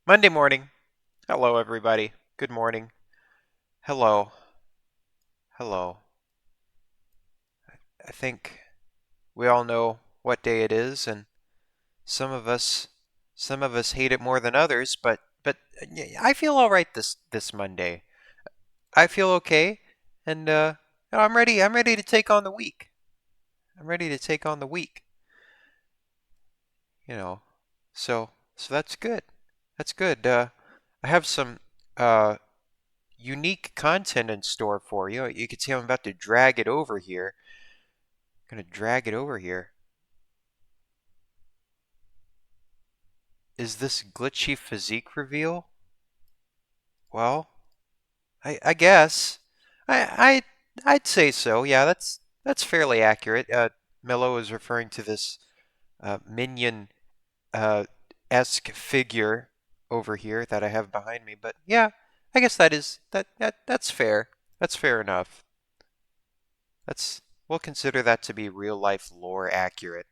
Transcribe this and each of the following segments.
Monday morning. Hello, everybody. Good morning. Hello. Hello. I think we all know what day it is, and some of us, some of us hate it more than others. But I feel all right this Monday. I feel okay, and I'm ready. I'm ready to take on the week. I'm ready to take on the week. You know, so that's good. That's good. I have some uh unique content in store for you. You can see I'm about to drag it over here. I'm gonna drag it over here. Is this glitchy physique reveal? Well, I guess. I I'd say so. Yeah, that's fairly accurate. Millo is referring to this Minion uh, esque figure over here that I have behind me. But yeah, I guess that's fair. That's fair enough. That's we'll consider that to be real life lore accurate.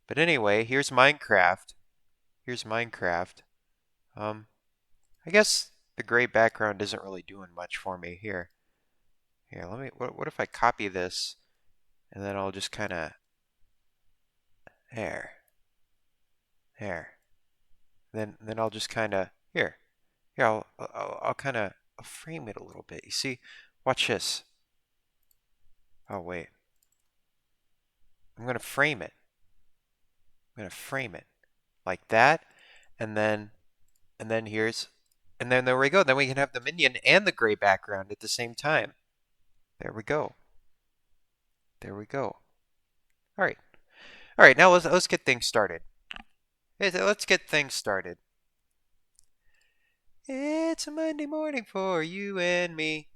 But anyway, here's Minecraft. Here's Minecraft. Um, I guess the gray background isn't really doing much for me here. Here, let me. What if I copy this and then I'll just kind of there, there. Then I'll just kind of here. Here, I'll kind of frame it a little bit. You see? Watch this. Oh wait, I'm gonna frame it. I'm gonna frame it like that, and then and then here's and then there we go. Then we can have the minion and the gray background at the same time. There we go. There we go. All right. All right, now let's get things started. Let's get things started. It's a Monday morning for you and me.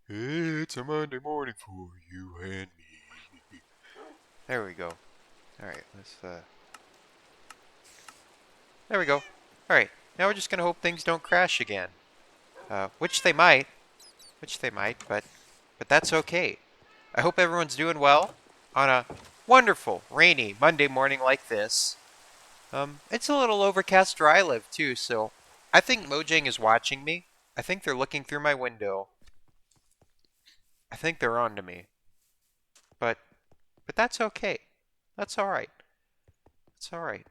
It's a Monday morning for you and me. There we go. All right, let's there we go. All right. Now we're just going to hope things don't crash again. Which they might, but that's okay. I hope everyone's doing well on a wonderful rainy Monday morning like this. It's a little overcast where I live too, so I think Mojang is watching me. I think they're looking through my window. I think they're on to me. But but that's okay. That's all right. That's all right.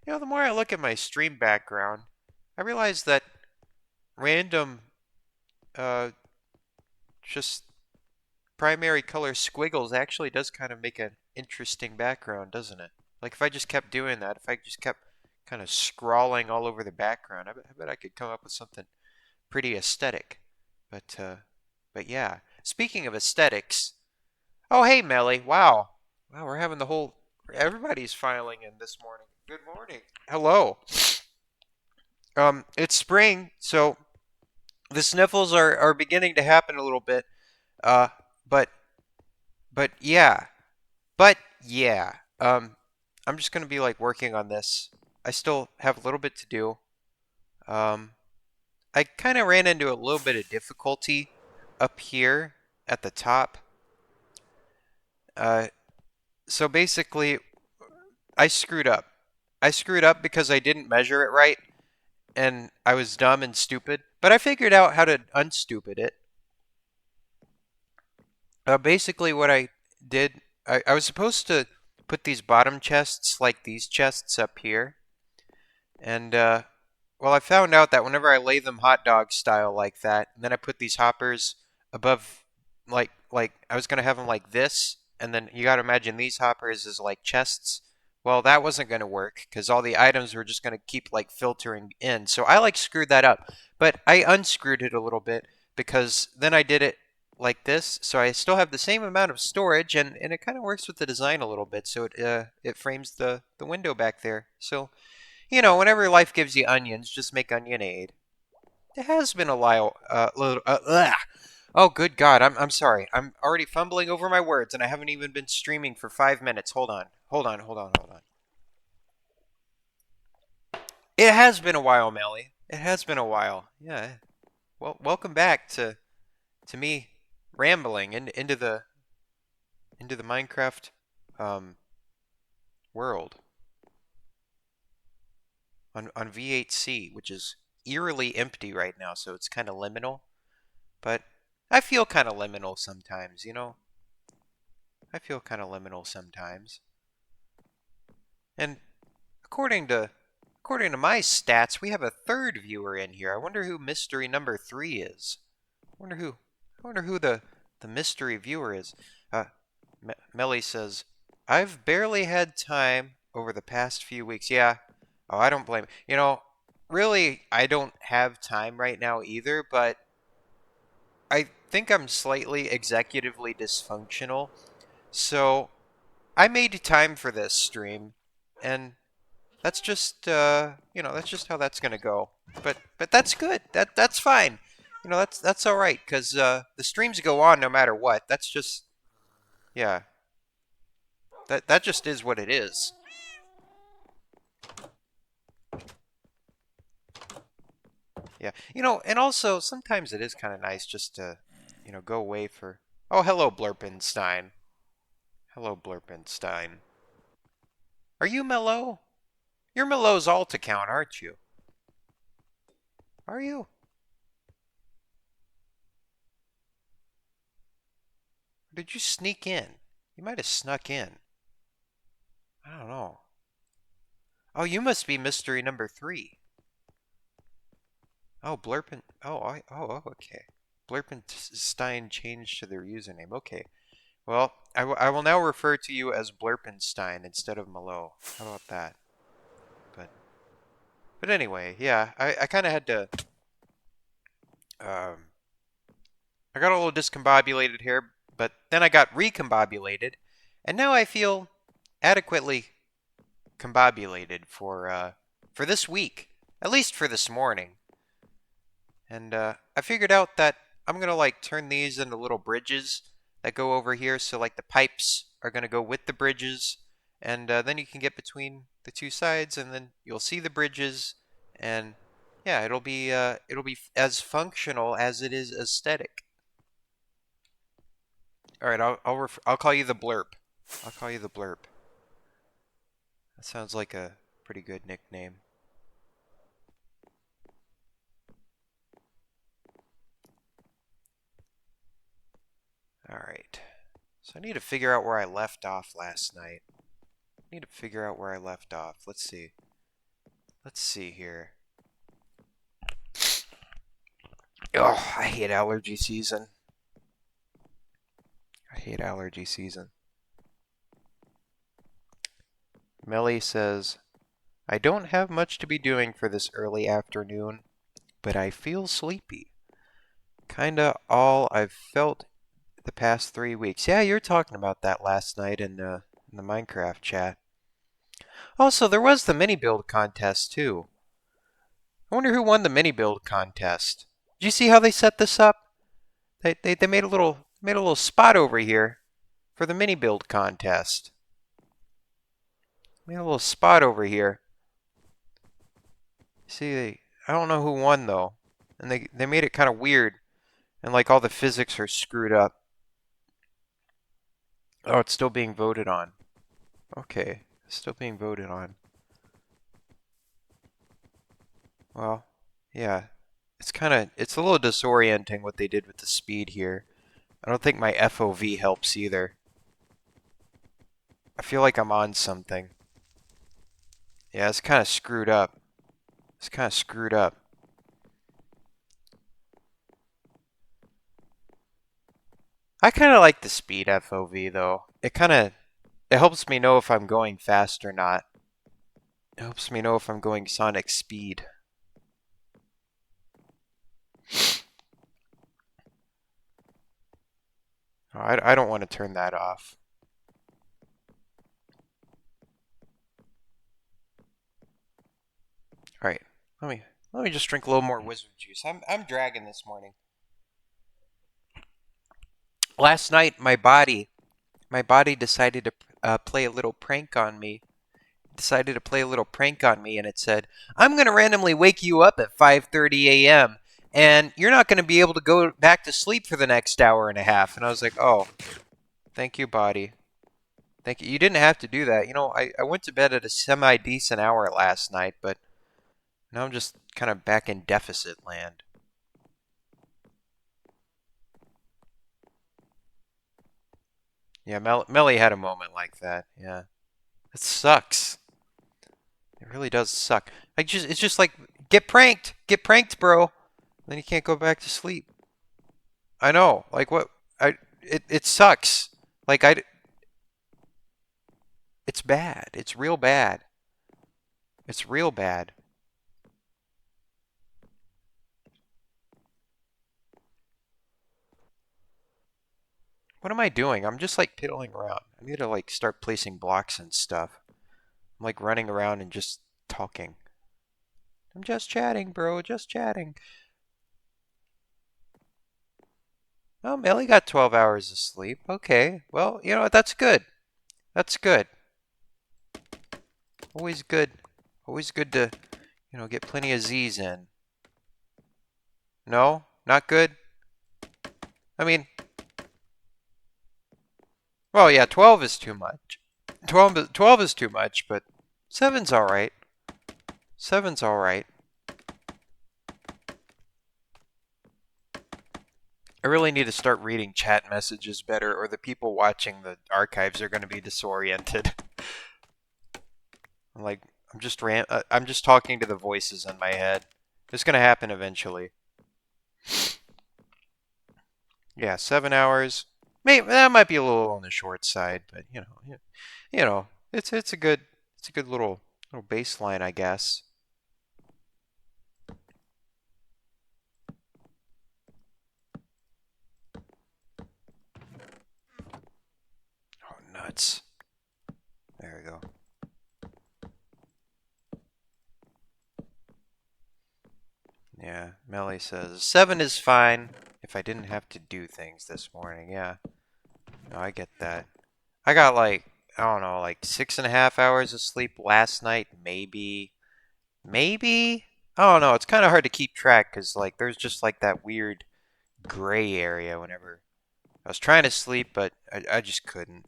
You know, the more I look at my stream background, I realize that random uh just primary color squiggles actually does kind of make an interesting background, doesn't it? Like if I just kept doing that, if I just kept kind of scrawling all over the background, I bet I could come up with something pretty aesthetic. But yeah. Speaking of aesthetics, oh hey Melly, wow, wow, we're having the whole everybody's filing in this morning. Good morning. Hello. It's spring, so the sniffles are beginning to happen a little bit. Uh, but but yeah, but yeah. I'm just gonna be like working on this. I still have a little bit to do. Um, I kind of ran into a little bit of difficulty up here at the top. Uh, so basically, I screwed up. I screwed up because I didn't measure it right, and I was dumb and stupid. But I figured out how to unstupid it. Basically, what I did, I was supposed to put these bottom chests like these chests up here, and well, I found out that whenever I lay them hot dog style like that, and then I put these hoppers above, like I was gonna have them like this, and then you gotta imagine these hoppers as like chests. Well, that wasn't gonna work because all the items were just gonna keep like filtering in. So I like screwed that up, but I unscrewed it a little bit because then I did it like this, so I still have the same amount of storage, and it kind of works with the design a little bit. So it frames the window back there. So whenever life gives you onions, just make onionade. It has been a while. Oh, good God! I'm sorry. I'm already fumbling over my words, and I haven't even been streaming for 5 minutes. Hold on. Hold on. Hold on. Hold on. It has been a while, Melly. It has been a while. Yeah. Well, welcome back to me rambling into the Minecraft um world. on V8C, which is eerily empty right now, so it's kind of liminal. But I feel kind of liminal sometimes, you know? I feel kind of liminal sometimes. And according to according to my stats, we have a third viewer in here. I wonder who mystery number 3 is. I wonder who the mystery viewer is. Uh, Melly says, "I've barely had time over the past few weeks." Yeah. Oh, I don't blame. You know, really, I don't have time right now either, but I think I'm slightly executively dysfunctional. So I made time for this stream, and that's just that's just how that's gonna go. But that's good. That's fine. You know, that's all right because the streams go on no matter what. That's just yeah. That just is what it is. Yeah. You know, and also sometimes it is kind of nice just to go away for. Oh, hello, Blurpenstein. Hello, Blurpenstein. Are you Mellow? You're Mellow's alt account, aren't you? Are you? Or did you sneak in? You might have snuck in. I don't know. Oh, you must be mystery number 3. Oh, Blurpen. Okay. Blurpenstein changed to their username. Okay. Well, I will now refer to you as Blurpenstein instead of Malo. How about that? But but anyway, yeah, I kind of had to. Um, I got a little discombobulated here, but then I got recombobulated, and now I feel adequately combobulated for this week, at least for this morning. And I figured out that I'm gonna like turn these into little bridges that go over here. So like the pipes are gonna go with the bridges, and then you can get between the two sides, and then you'll see the bridges, and yeah, it'll be as functional as it is aesthetic. All right, I'll call you the Blurp. I'll call you the Blurp. That sounds like a pretty good nickname. All right. So I need to figure out where I left off last night. I need to figure out where I left off. Let's see. Let's see here. Oh, I hate allergy season. I hate allergy season. Melly says, I don't have much to be doing for this early afternoon, but I feel sleepy. Kinda all I've felt the past 3 weeks. Yeah, you were talking about that last night in the Minecraft chat. Also, there was the mini build contest too. I wonder who won the mini build contest. Did you see how they set this up? They made a little spot over here for the mini build contest. Made a little spot over here. See, I don't know who won though, and they made it kind of weird, and like all the physics are screwed up. Oh, it's still being voted on. Okay, it's still being voted on. Well, yeah, it's a little disorienting what they did with the speed here. I don't think my FOV helps either. I feel like I'm on something. Yeah, it's kind of screwed up. It's kind of screwed up. I kind of like the speed FOV though. It helps me know if I'm going fast or not. It helps me know if I'm going sonic speed. Oh, I don't want to turn that off. All right, let me just drink a little more wizard juice. I'm dragging this morning. Last night, my body decided to play a little prank on me. Decided to play a little prank on me, and it said, "I'm gonna randomly wake you up at 5:30 a.m. and you're not gonna be able to go back to sleep for the next hour and a half." And I was like, "Oh, thank you, body. Thank you. You didn't have to do that. You know, I went to bed at a semi-decent hour last night, but Now I'm just kind of back in deficit land. Yeah, Melly had a moment like that. Yeah. It sucks. It really does suck. It's just like, get pranked, bro. Then you can't go back to sleep. I know. Like what? It sucks. Like it's bad. It's real bad. It's real bad. What am I doing? I'm just like piddling around. I need to like start placing blocks and stuff. I'm like running around and just talking. I'm just chatting, bro. Just chatting. Oh, Melly got 12 hours of sleep. Okay. Well, you know what? That's good. That's good. Always good. Always good to, get plenty of Z's in. No? Not good? I mean, well, yeah, 12 is too much. 12 is too much, but seven's all right. Seven's all right. I really need to start reading chat messages better, or the people watching the archives are going to be disoriented. I'm like, I'm just talking to the voices in my head. It's going to happen eventually. Yeah, 7 hours. Maybe that might be a little on the short side, but it's a good little baseline, I guess. Oh, nuts. There we go. Yeah, Melly says 7 is fine if I didn't have to do things this morning. Yeah, no, I get that. I got like, I don't know, like 6.5 hours of sleep last night, maybe. Maybe? I don't know. It's kind of hard to keep track because like there's just like that weird gray area whenever I was trying to sleep, but I just couldn't.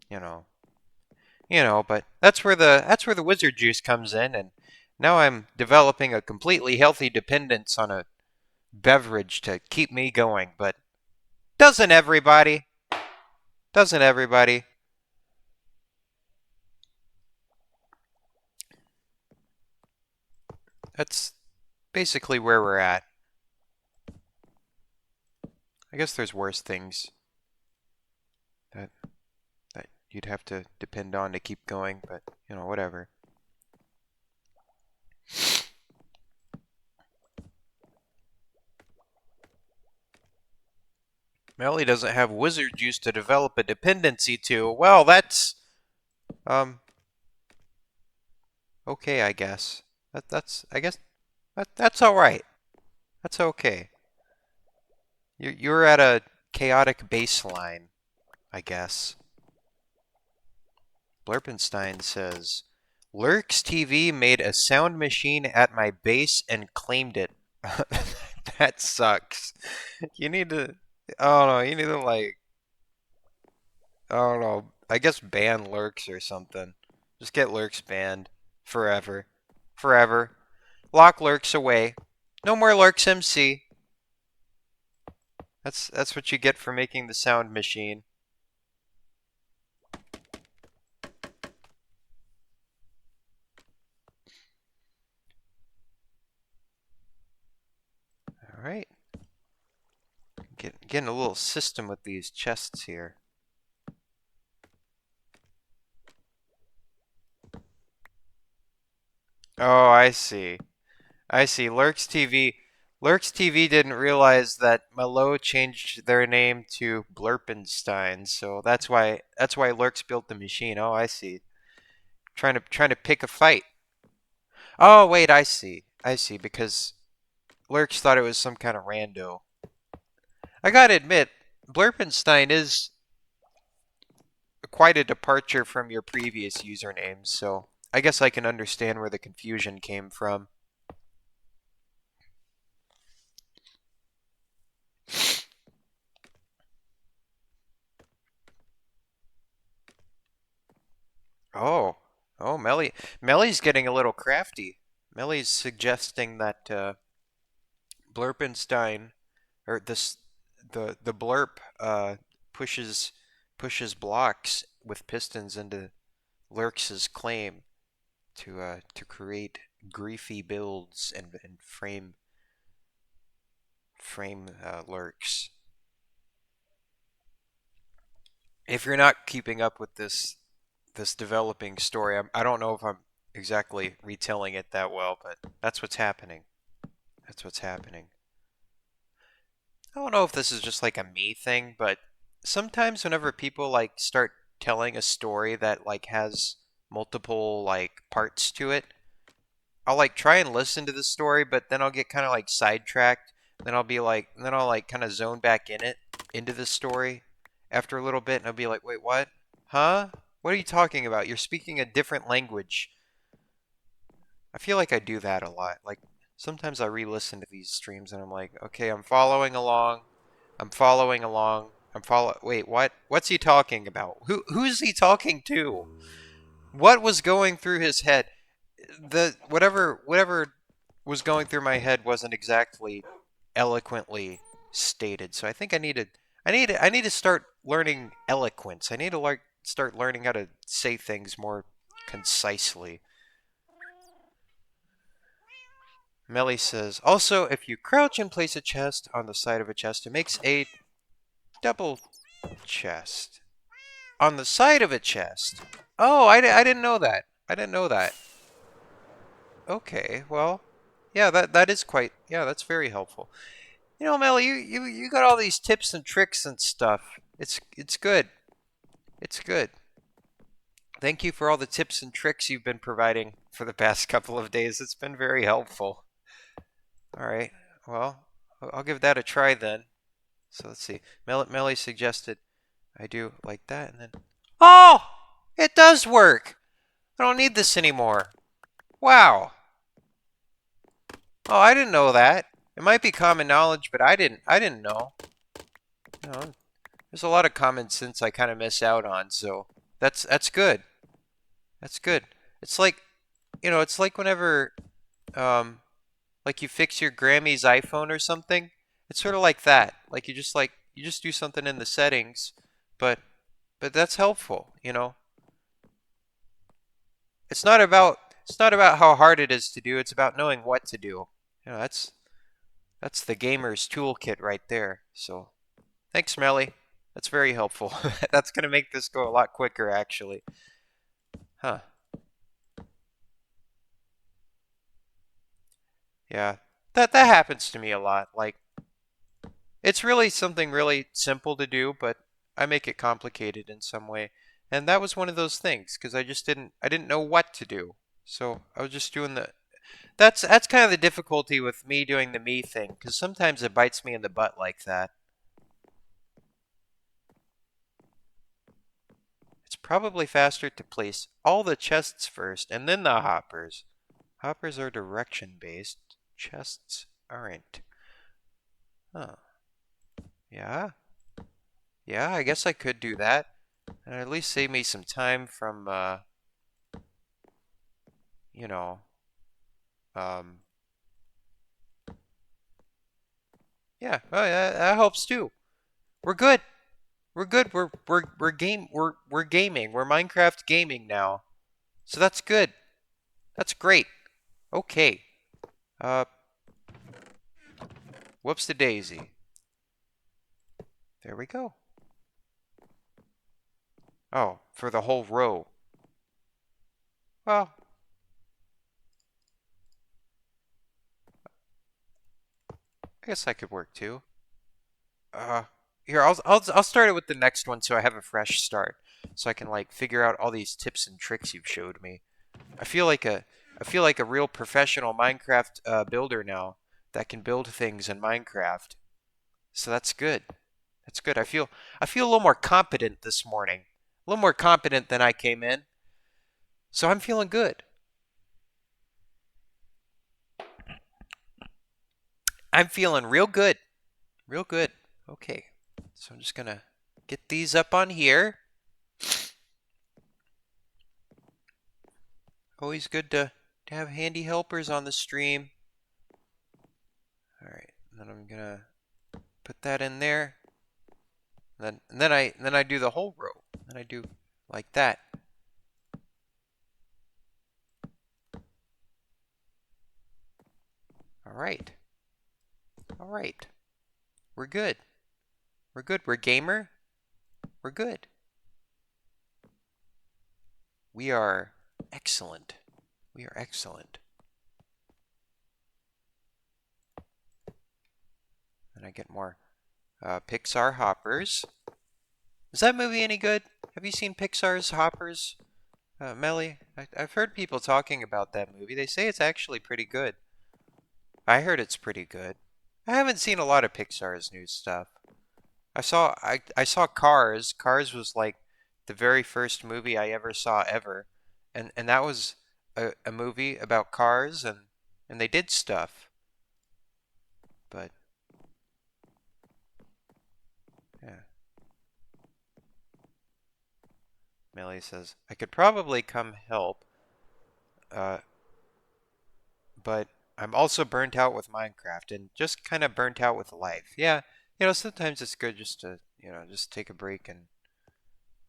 You know, But that's where the wizard juice comes in, and now I'm developing a completely healthy dependence on a beverage to keep me going. But doesn't everybody? Doesn't everybody? That's basically where we're at. I guess there's worse things that that you'd have to depend on to keep going, but whatever. Melly doesn't have wizard juice to develop a dependency to. Well, that's um okay, I guess. That's I guess that's all right. That's okay. You're at a chaotic baseline, I guess. Blurpenstein says, Lurks TV made a sound machine at my base and claimed it. That sucks. You need to, I don't know, you need to like, I don't know, I guess ban Lurks or something. Just get Lurks banned. Forever. Forever. Lock Lurks away. No more Lurks MC. That's what you get for making the sound machine. All right. Getting a little system with these chests here. Oh, I see. I see. Lurks TV didn't realize that Malo changed their name to Blurpenstein, so that's why Lurks built the machine. Oh, I see. Trying to pick a fight. Oh, wait, I see. I see because Lurks thought it was some kind of rando. I gotta admit, Blurpenstein is quite a departure from your previous usernames, so I guess I can understand where the confusion came from. Oh, oh, Melly's getting a little crafty. Millie's suggesting that Blurpenstein, or the blurp pushes pushes blocks with pistons into Lurks's claim to create griefy builds and frame Lurks. If you're not keeping up with this developing story, I don't know if I'm exactly retelling it that well, but that's what's happening. That's what's happening. I don't know if this is just like a me thing, but sometimes whenever people like start telling a story that like has multiple like parts to it, I'll like try and listen to the story, but then I'll get kind of like sidetracked. Then I'll like kind of zone back into the story after a little bit, and I'll be like, wait, what? Huh? What are you talking about? You're speaking a different language. I feel like I do that a lot. Like sometimes I re-listen to these streams and I'm like, okay, I'm following along. I'm following along. Wait, what? What's he talking about? Who's he talking to? What was going through his head? The whatever was going through my head wasn't exactly eloquently stated. So I think I need to start learning eloquence. I need to like start learning how to say things more concisely. Melly says, also, if you crouch and place a chest on the side of a chest, it makes a double chest. On the side of a chest? Oh, I didn't know that. I didn't know that. Okay, well, yeah, that is quite, yeah, that's very helpful. You know, Melly, you got all these tips and tricks and stuff. It's good. It's good. Thank you for all the tips and tricks you've been providing for the past couple of days. It's been very helpful. All right. Well, I'll give that a try then. So let's see. Melly suggested I do like that and then. Oh! It does work! I don't need this anymore. Wow. Oh, I didn't know that. It might be common knowledge, but I didn't know. You know, there's a lot of common sense I kind of miss out on, so that's good. That's good. It's like, it's like whenever um like you fix your Grammy's iPhone or something. It's sort of like that. Like you just do something in the settings, but that's helpful. It's not about how hard it is to do. It's about knowing what to do. That's the gamer's toolkit right there. So, thanks, Melly. That's very helpful. That's going to make this go a lot quicker actually. Huh. Yeah. That happens to me a lot. Like it's really something really simple to do, but I make it complicated in some way. And that was one of those things because I didn't know what to do. So I was just doing the that's kind of the difficulty with me doing the me thing because sometimes it bites me in the butt like that. It's probably faster to place all the chests first and then the hoppers. Hoppers are direction based. Chests aren't. Huh. Yeah. Yeah, I guess I could do that. And at least save me some time from you know, um yeah, oh, yeah, that helps too. We're good. We're good. We're gaming. We're Minecraft gaming now. So that's good. That's great. Okay. Uh whoops the daisy. There we go. Oh, for the whole row. Well, I guess that could work too. Uh Here, I'll start it with the next one so I have a fresh start. So I can like figure out all these tips and tricks you've showed me. I feel like a I feel like a real professional Minecraft builder now that can build things in Minecraft. So that's good. That's good. I feel a little more competent this morning. A little more competent than I came in. So I'm feeling good. I'm feeling real good. Real good. Okay. So I'm just going to get these up on here. Always good to to have handy helpers on the stream. All right, and then I'm gonna put that in there. And then I do the whole row. Then I do like that. All right. All right. We're good. We're good. We're gamer. We're good. We are excellent. We are excellent. And I get more Pixar hoppers. Is that movie any good? Have you seen Pixar's Hoppers, Melly? I've heard people talking about that movie. They say it's actually pretty good. I heard it's pretty good. I haven't seen a lot of Pixar's new stuff. I saw Cars. Cars was like the very first movie I ever saw ever, and that was a movie about cars and they did stuff. But yeah, Millie says I could probably come help, uh, but I'm also burnt out with Minecraft and just kind of burnt out with life. Yeah, sometimes it's good just to just take a break and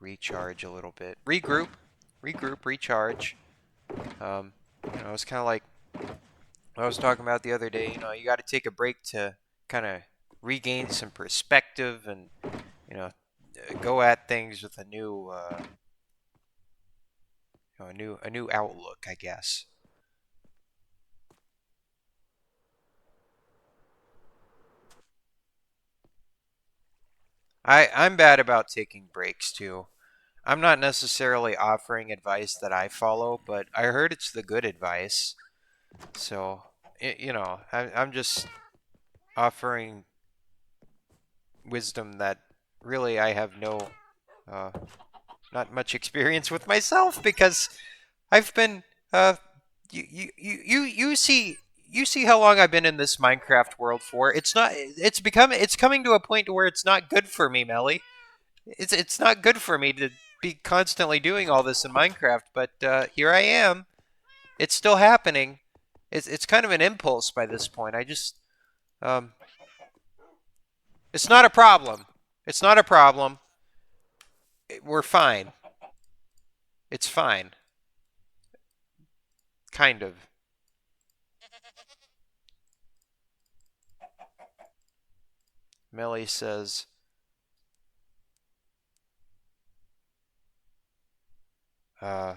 recharge a little bit, regroup, recharge. It's kind of like I was talking about the other day. You got to take a break to kind of regain some perspective and you know go at things with a new a new outlook, I guess. I'm bad about taking breaks too. I'm not necessarily offering advice that I follow, but I heard it's the good advice. So, I'm just offering wisdom that really I have uh, not much experience with myself because I've been you see how long I've been in this Minecraft world for. It's coming to a point where it's not good for me, Melly. It's not good for me to be constantly doing all this in Minecraft, but here I am. It's still happening. It's kind of an impulse by this point. Um, it's not a problem. It's not a problem. We're fine. It's fine. Kind of. Melly says, uh,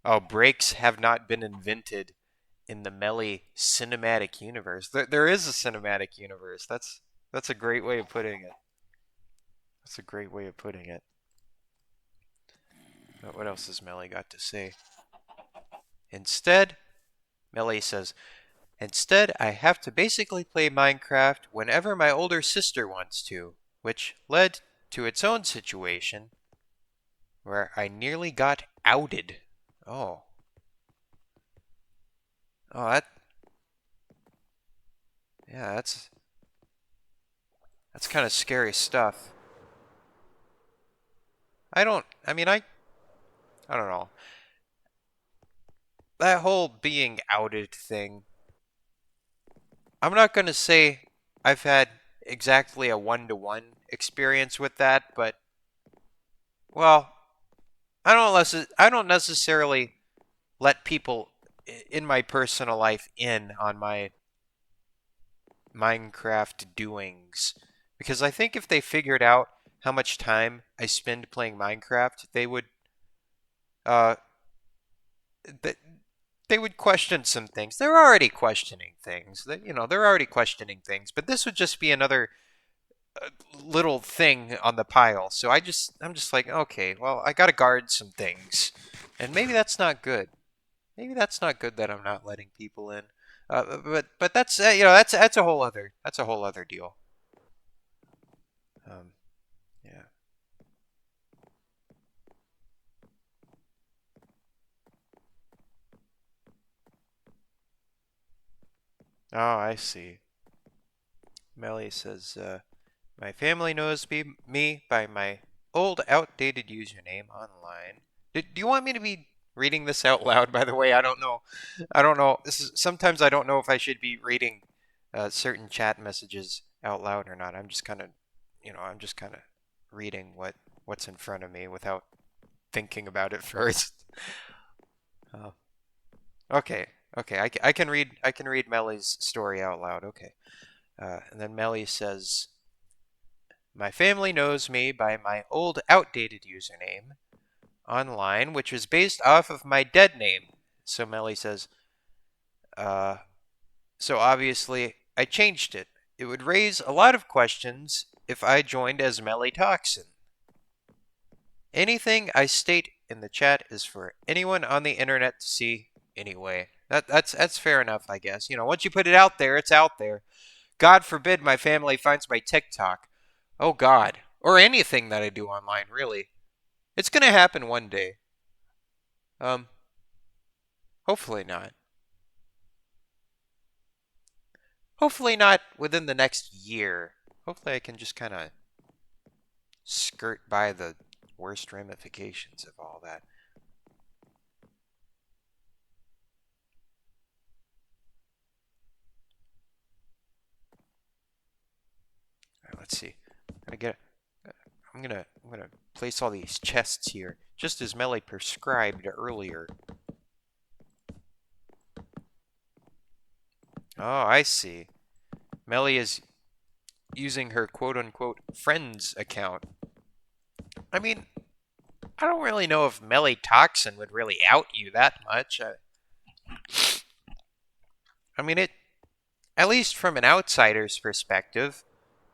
"Oh, breaks have not been invented in the Melly cinematic universe. There is a cinematic universe. That's a great way of putting it. That's a great way of putting it. But what else has Melly got to say? Instead, Melly says, instead, I have to basically play Minecraft whenever my older sister wants to, which led to its own situation where I nearly got outed. Oh, oh, yeah, that's kind of scary stuff. I don't know. That whole being outed thing, I'm not going to say I've had exactly a one-to-one experience with that, but well, I don't necessarily let people in my personal life in on my Minecraft doings because I think if they figured out how much time I spend playing Minecraft, uh th- they would question some things. They're already questioning things. They're already questioning things, but this would just be another little thing on the pile. So I'm just like, okay, well, I got to guard some things. And maybe that's not good. Maybe that's not good that I'm not letting people in. But that's that's a whole other deal. Um, yeah. Oh, I see. Melly says, my family knows me by my old outdated username online. Do you want me to be reading this out loud. By the way, I don't know. I don't know. Sometimes I don't know if I should be reading certain chat messages out loud or not. I'm just kind of, I'm just kind of reading what's in front of me without thinking about it first. Uh, okay, okay. I can read Melly's story out loud. Okay. And then Melly says, "My family knows me by my old outdated username online, which was based off of my dead name." So Melly says, uh, "So obviously I changed it. It would raise a lot of questions if I joined as Melly Toxin. Anything I state in the chat is for anyone on the internet to see anyway." That's fair enough, I guess. Once you put it out there, it's out there. God forbid my family finds my TikTok. Oh God. Or anything that I do online, really. It's gonna happen one day. Um, hopefully not. Hopefully not within the next year. Hopefully I can just kind of skirt by the worst ramifications of all that. All right, let's see. I get. I'm gonna place all these chests here, just as Melly prescribed earlier. Oh, I see. Melly is using her quote-unquote friends account. I mean, I don't really know if Melly Toxin would really out you that much. I mean, at least from an outsider's perspective,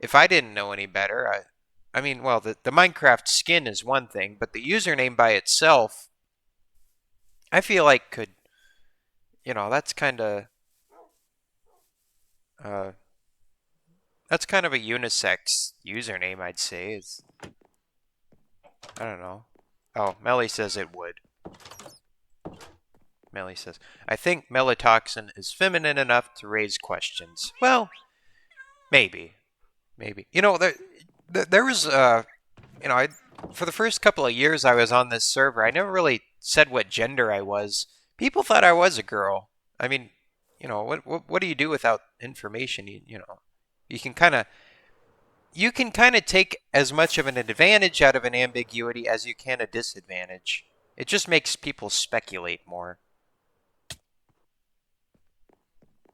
if I didn't know any better, I mean, well, the Minecraft skin is one thing, but the username by itself, I feel like could, uh, that's kind of a unisex username, I'd say. I don't know. Oh, Melly says it would. Melly says, "I think Melatoxin is feminine enough to raise questions." Well, maybe. Maybe. There was, I for the first couple of years I was on this server, I never really said what gender I was. People thought I was a girl. I mean, what do you do without information? You can kind of you can kind of take as much of an advantage out of an ambiguity as you can a disadvantage. It just makes people speculate more.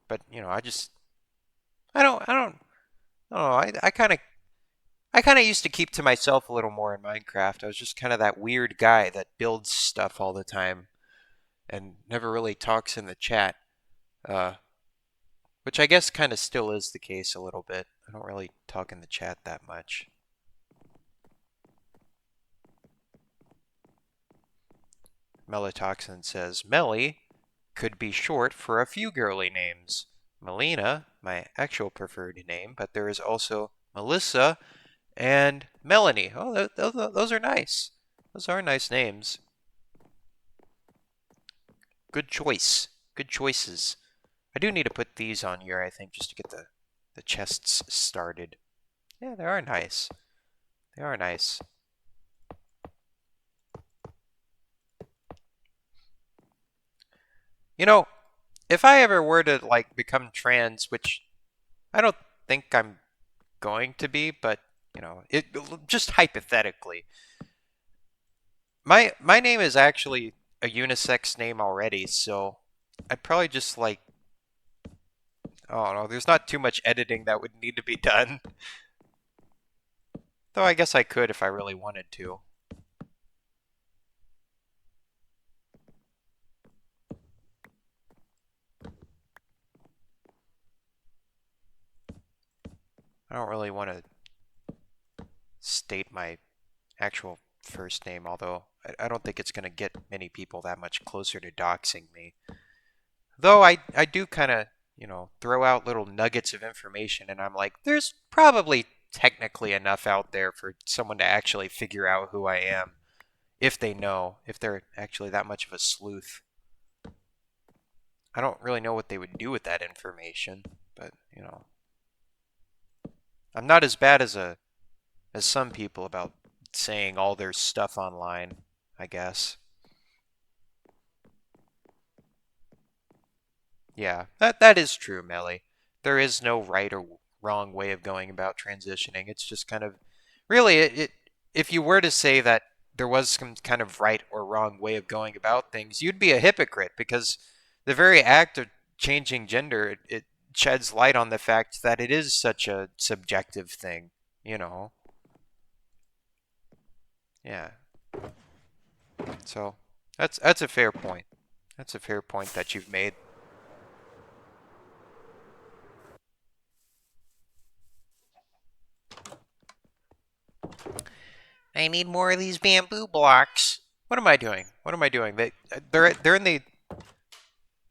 But I don't know. I kind of used to keep to myself a little more in Minecraft. I was just kind of that weird guy that builds stuff all the time and never really talks in the chat. Uh, which I guess kind of still is the case a little bit. I don't really talk in the chat that much. Melatoxin says, "Melly could be short for a few girly names. Melina, my actual preferred name, but there is also Melissa and Melanie." Oh, those are nice. Those are nice names. Good choice. Good choices. I do need to put these on here, I think, just to get the chests started. Yeah, they are nice. They are nice. You know, if I ever were to like become trans, which I don't think I'm going to be, but it just hypothetically, my name is actually a unisex name already, so I'd probably just like, oh no, there's not too much editing that would need to be done. Though I guess I could if I really wanted to. I don't really want to state my actual first name, although I don't think it's going to get many people that much closer to doxing me. Though I do kind of, throw out little nuggets of information, and I'm like, there's probably technically enough out there for someone to actually figure out who I am, if they know, if they're actually that much of a sleuth. I don't really know what they would do with that information, but, I'm not as bad as some people about saying all their stuff online, I guess. Yeah, that is true, Melly. There is no right or wrong way of going about transitioning. It's just kind of really it if you were to say that there was some kind of right or wrong way of going about things, you'd be a hypocrite because the very act of changing gender it sheds light on the fact that it is such a subjective thing, you know. Yeah. So, that's a fair point. That's a fair point that you've made. I need more of these bamboo blocks. What am I doing? What am I doing? They're in the.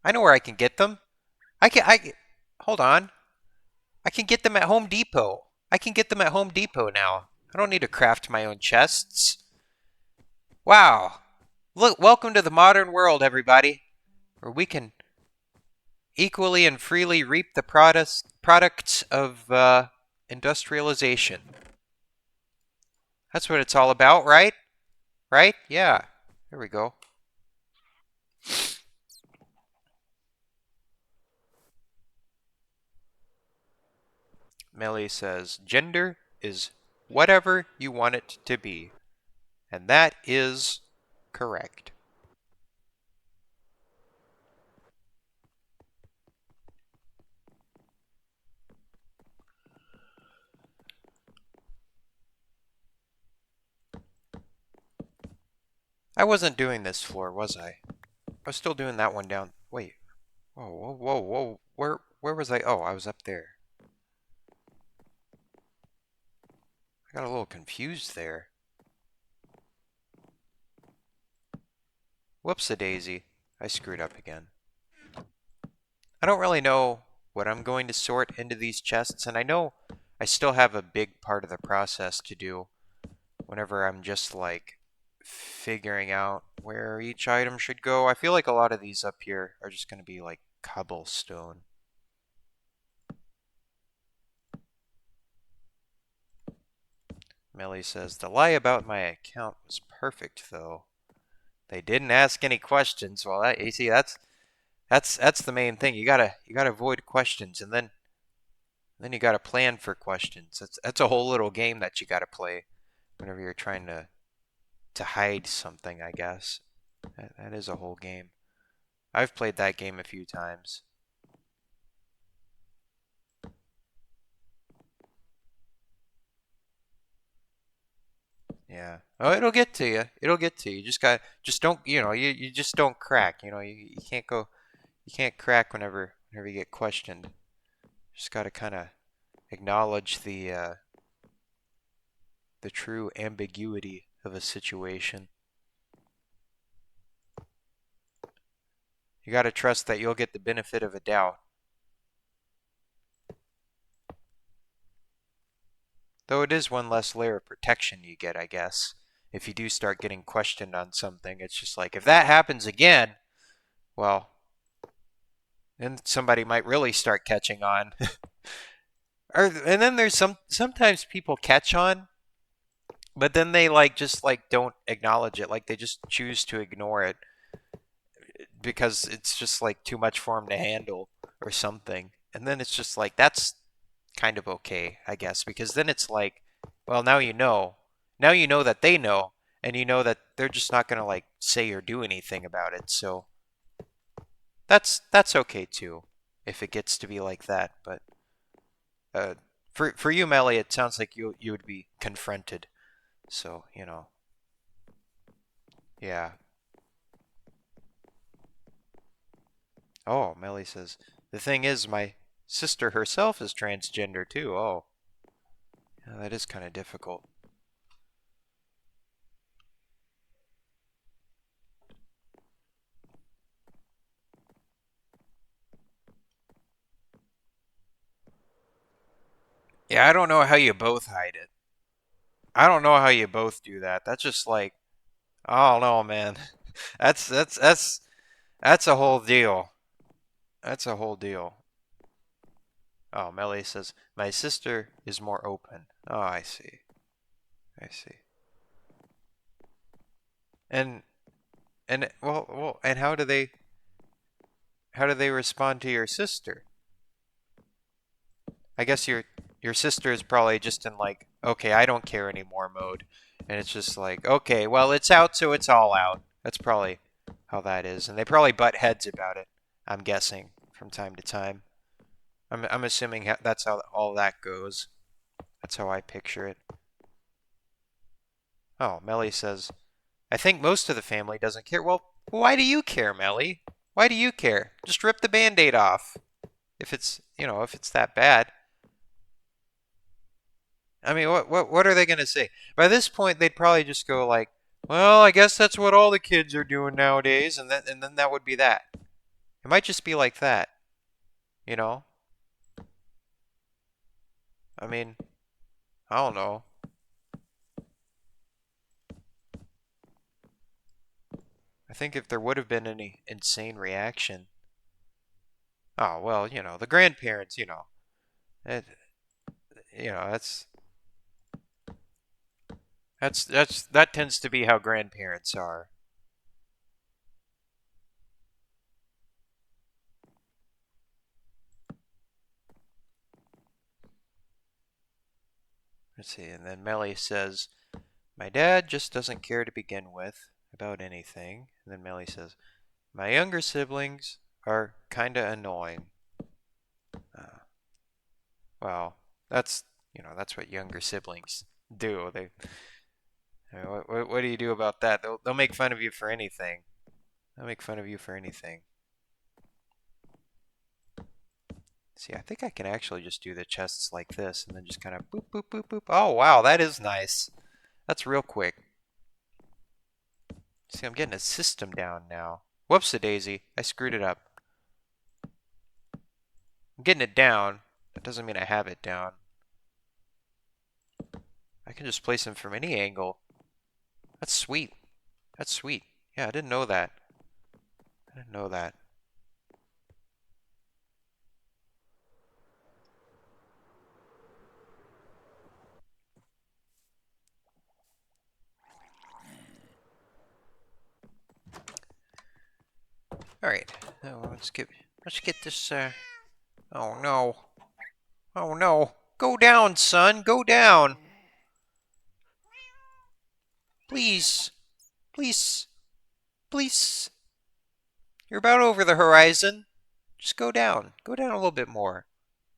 I know where I can get them. Hold on. I can get them at Home Depot. I can get them at Home Depot now. I don't need to craft my own chests. Wow. Look, welcome to the modern world, everybody, where we can equally and freely reap the products of industrialization. That's what it's all about, right? Right? Yeah. There we go. Melly says, gender is whatever you want it to be. And that is correct. I wasn't doing this floor, was I? I was still doing that one down. Wait. Whoa, whoa, whoa, whoa. Where was I? Oh, I was up there. I got a little confused there. Whoops-a-daisy. I screwed up again. I don't really know what I'm going to sort into these chests, and I know I still have a big part of the process to do whenever I'm just like figuring out where each item should go. I feel like a lot of these up here are just going to be like cobblestone. Melly says, the lie about my account was perfect, though. They didn't ask any questions. Well, you see, that's the main thing. You gotta avoid questions, and then you gotta plan for questions. That's a whole little game that you gotta play whenever you're trying to hide something. I guess that is a whole game. I've played that game a few times. Yeah. Oh, it'll get to you. It'll get to you. Just don't, you just don't crack. You can't go, you can't crack whenever you get questioned. Just got to kind of acknowledge the true ambiguity of a situation. You got to trust that you'll get the benefit of a doubt. Though it is one less layer of protection you get, I guess. If you do start getting questioned on something, it's just like if that happens again, well, then somebody might really start catching on. And then there's sometimes people catch on, but then they like just like don't acknowledge it. Like they just choose to ignore it because it's just like too much for them to handle or something. And then it's just like that's kind of okay, I guess, because then it's like, well, now you know. Now you know that they know, and you know that they're just not going to like say or do anything about it. So that's okay too if it gets to be like that, but uh for you, Melly, it sounds like you would be confronted. So, yeah. Oh, Melly says, the thing is, my sister herself is transgender too. Oh, yeah, that is kind of difficult. Yeah, I don't know how you both hide it. I don't know how you both do that. That's just like, I don't know, man. That's a whole deal. That's a whole deal. Oh, Melly says, my sister is more open. Oh, I see. I see. And and how do they how do they respond to your sister? I guess your sister is probably just in like, okay, I don't care anymore mode. And it's just like, okay, well, it's out, so it's all out. That's probably how that is. And they probably butt heads about it, I'm guessing, from time to time. I'm assuming that's how all that goes. That's how I picture it. Oh, Melly says, I think most of the family doesn't care. Well, why do you care, Melly? Why do you care? Just rip the band-aid off. If if it's that bad. I mean, what are they going to say? By this point, they'd probably just go like, "Well, I guess that's what all the kids are doing nowadays," and then that would be that. It might just be like that, you know? I mean, I don't know. I think if there would have been any insane reaction, oh well, the grandparents, it, that tends to be how grandparents are. Let's see, and then Melly says, "My dad just doesn't care to begin with about anything." And then Melly says, "My younger siblings are kinda annoying." Uh, well, that's what younger siblings do. What do you do about that? They'll make fun of you for anything. They'll make fun of you for anything. See, I think I can actually just do the chests like this and then just kind of boop, boop, boop, boop. Oh, wow, that is nice. That's real quick. See, I'm getting a system down now. Whoops-a-daisy. I screwed it up. I'm getting it down. That doesn't mean I have it down. I can just place him from any angle. That's sweet. That's sweet. Yeah, I didn't know that. I didn't know that. All right. Now let's get this. Oh no. Oh no. Go down, son. Go down. Please. Please. Please. You're about over the horizon. Just go down. Go down a little bit more.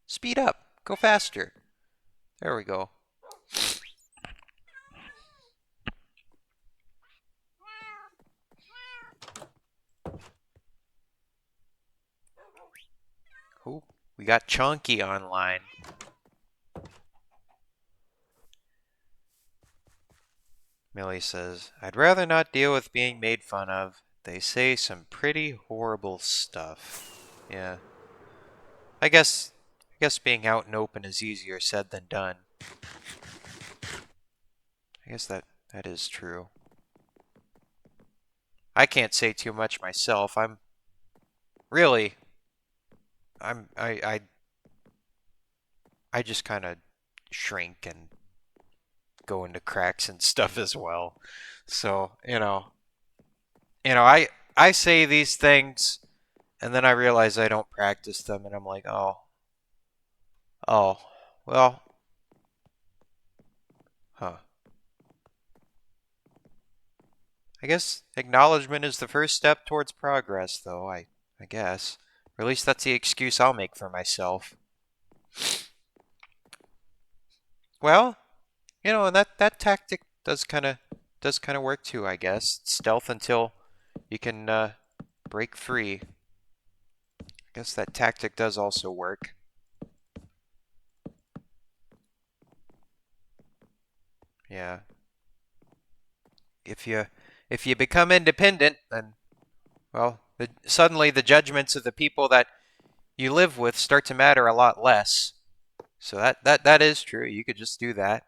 Speed up. Go faster. There we go. Oh, we got Chunky online. Millie says, I'd rather not deal with being made fun of. They say some pretty horrible stuff. Yeah. I guess being out and open is easier said than done. I guess that is true. I can't say too much myself. Really I'm I just kind of shrink and go into cracks and stuff as well. So, I say these things and then I realize I don't practice them and I'm like, "Oh, well, huh. I guess acknowledgement is the first step towards progress, though, I guess. Or at least that's the excuse I'll make for myself. Well, and that tactic does kind of work too, I guess. Stealth until you can break free. I guess that tactic does also work. Yeah. If you become independent, then well, suddenly the judgments of the people that you live with start to matter a lot less. So that is true. You could just do that.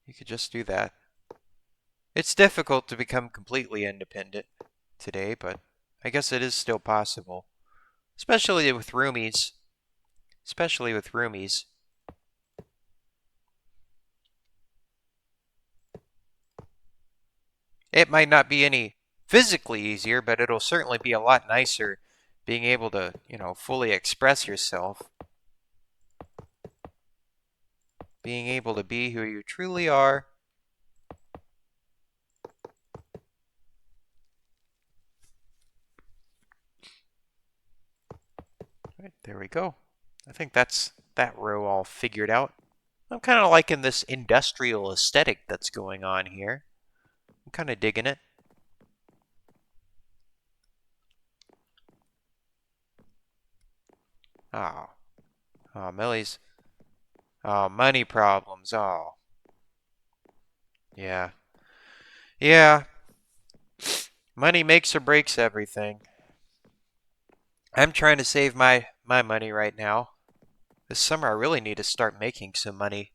You could just do that. It's difficult to become completely independent today, but I guess it is still possible. Especially with roomies. Especially with roomies. It might not be any physically easier, but it'll certainly be a lot nicer being able to, fully express yourself, being able to be who you truly are. Right, there we go. I think that's that row all figured out. I'm kind of liking this industrial aesthetic that's going on here. I'm kind of digging it. Oh, oh, Millie's. Oh, money problems. Oh, yeah. Yeah, money makes or breaks everything. I'm trying to save my money right now. This summer I really need to start making some money.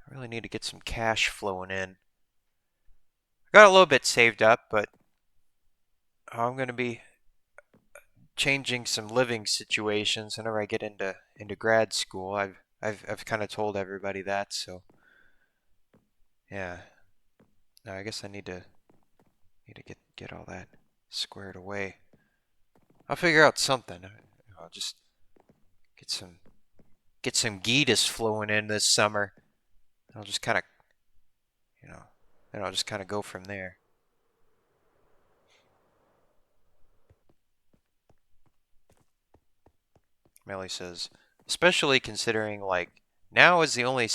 I really need to get some cash flowing in. I got a little bit saved up, but I'm going to be changing some living situations whenever I get into grad school. I've kind of told everybody that, so yeah. No, I guess I need to get all that squared away. I'll figure out something. I'll just get some Gitas flowing in this summer. I'll just kind of, you know, then I'll just kind of go from there. Melly says, especially considering like now is the only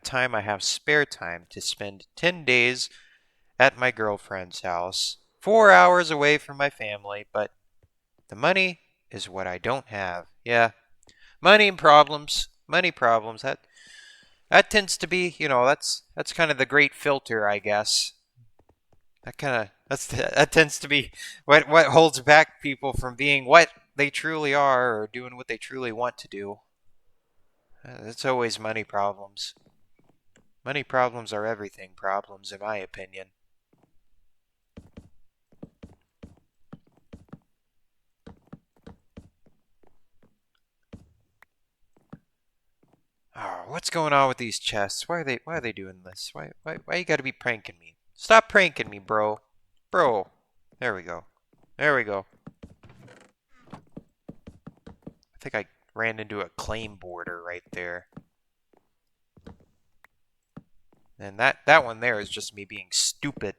time I have spare time to spend 10 days at my girlfriend's house, 4 hours away from my family, but the money is what I don't have. Yeah, money and problems, money problems. That tends to be, that's kind of the great filter, I guess. That tends to be what holds back people from being what they truly are or doing what they truly want to do. It's always money problems. Money problems are everything problems, in my opinion. Oh, what's going on with these chests? Why are they doing this? Why you gotta be pranking me? Stop pranking me, bro. Bro. There we go. There we go. I think I ran into a claim border right there. And that one there is just me being stupid.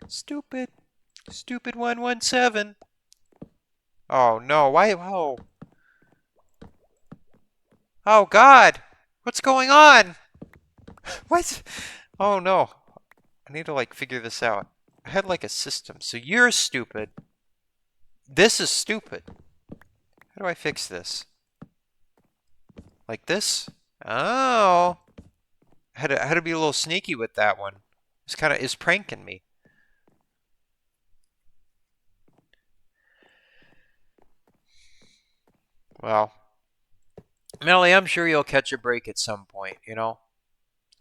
Stupid. Stupid 117. Oh no, why oh god. What's going on? What? Oh no. I need to like figure this out. I had like a system. So you're stupid. This is stupid. How do I fix this? Like this? Oh. I had to be a little sneaky with that one. It's kind of is pranking me. Well, Melly, I'm sure you'll catch a break at some point.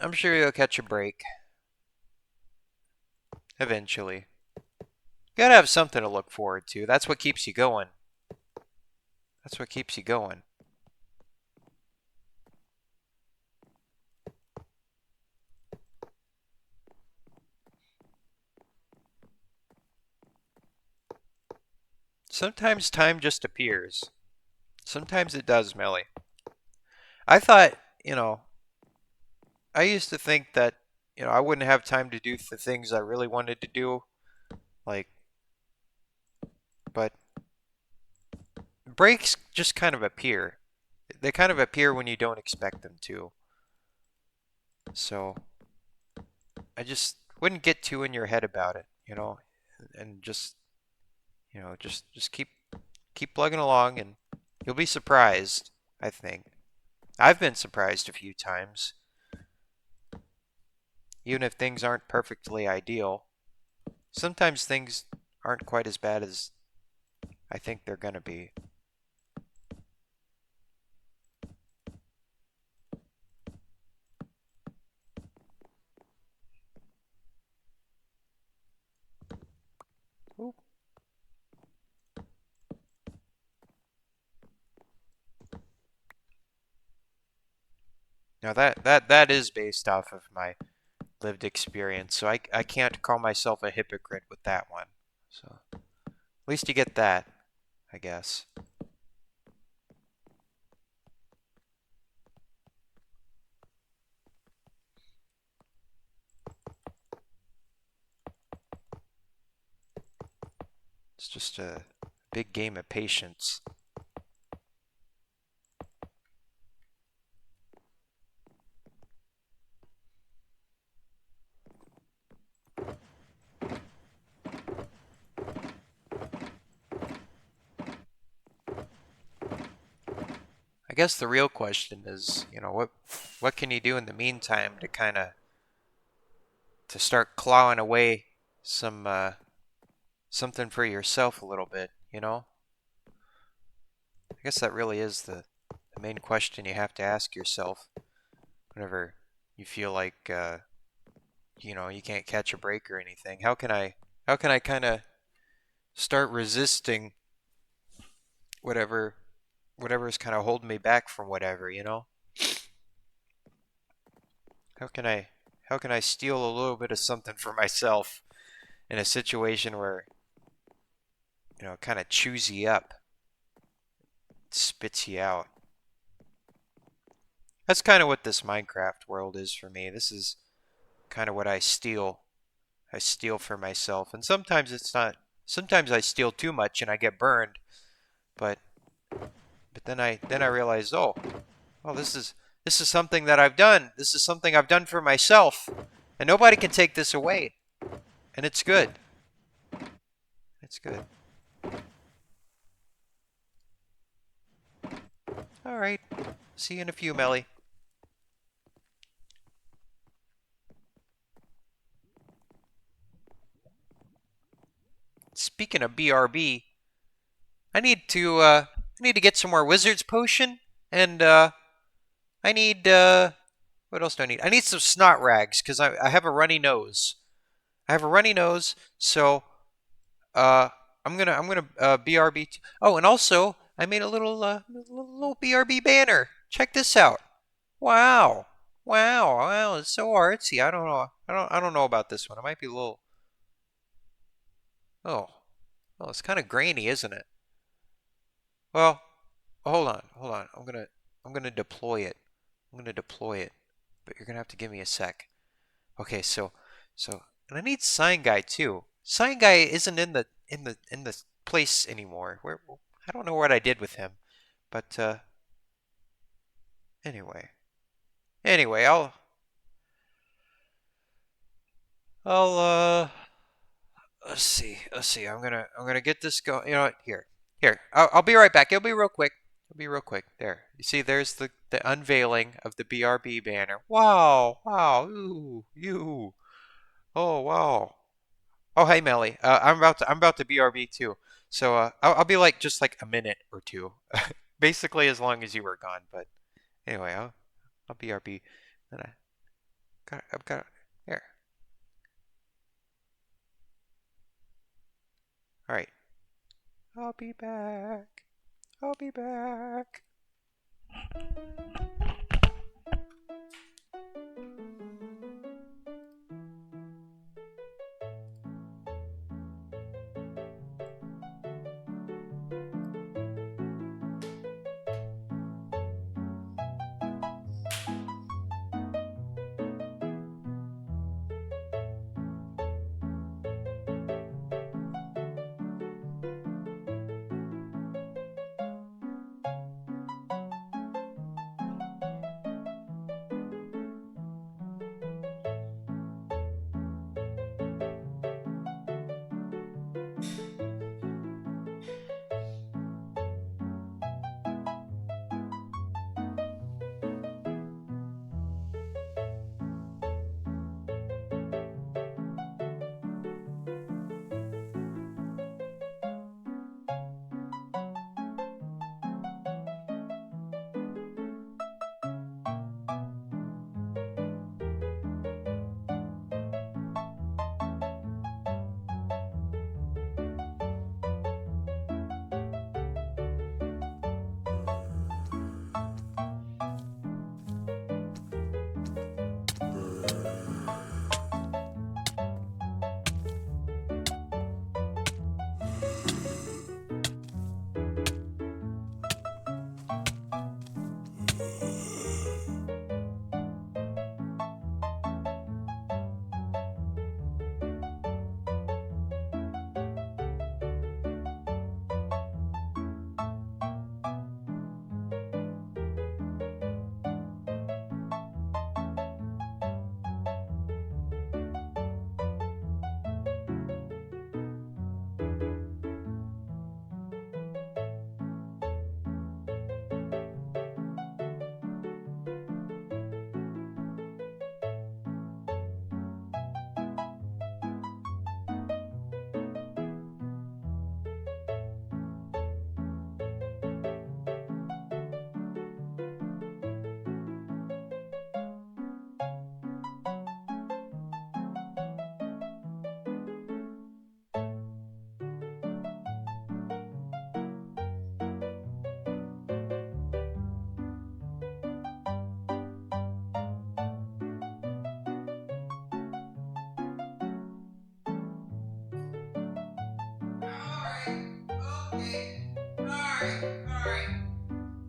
I'm sure you'll catch a break eventually. You gotta have something to look forward to. That's what keeps you going. That's what keeps you going. Sometimes time just appears. Sometimes it does, Melly. I thought, you know, I used to think that, I wouldn't have time to do the things I really wanted to do. Like, but breaks just kind of appear. They kind of appear when you don't expect them to. So I just wouldn't get too in your head about it, and just keep plugging along, and you'll be surprised. I think I've been surprised a few times, even if things aren't perfectly ideal. Sometimes things aren't quite as bad as I think they're gonna be. Ooh. Now that is based off of my lived experience, so I can't call myself a hypocrite with that one. So at least you get that, I guess. It's just a big game of patience. I guess the real question is, what can you do in the meantime to kind of to start clawing away some something for yourself a little bit, you know? I guess that really is the main question you have to ask yourself whenever you feel like you can't catch a break or anything. How can I kind of start resisting whatever whatever's kind of holding me back from whatever, you know? How can I how can I steal a little bit of something for myself in a situation where, it kind of chews you up, spits you out? That's kind of what this Minecraft world is for me. This is kind of what I steal. I steal for myself, and sometimes it's not. Sometimes I steal too much and I get burned. But then I realize, oh, this is something that I've done. This is something I've done for myself, and nobody can take this away. And it's good. It's good. All right. See you in a few, Melly. Speaking of BRB, I need to get some more Wizard's Potion, and I need what else do I need? I need some snot rags because I have a runny nose. I have a runny nose, so uh, I'm gonna BRB. Oh, and also I made a little BRB banner. Check this out. Wow, wow! It's so artsy. I don't know. I don't know about this one. It might be a little. Oh, oh, it's kind of grainy, isn't it? Well, hold on. I'm gonna deploy it. I'm gonna deploy it, but you're gonna have to give me a sec. Okay, so and I need sign guy too. Sign guy isn't in the place anymore. Where I don't know what I did with him, but anyway, anyway, I'll let's see. I'm gonna get this going. You know what? Here. I'll be right back. It'll be real quick. It'll be real quick. There. You see, there's the unveiling of the BRB banner. Wow, wow, ooh, you. Oh, wow. Oh, hey, Melly. I'm about to BRB too. So I'll be like just like a minute or two, basically as long as you were gone. But anyway, I'll BRB. Then I've got here. All right. I'll be back. I'll be back. Okay. Alright. Alright.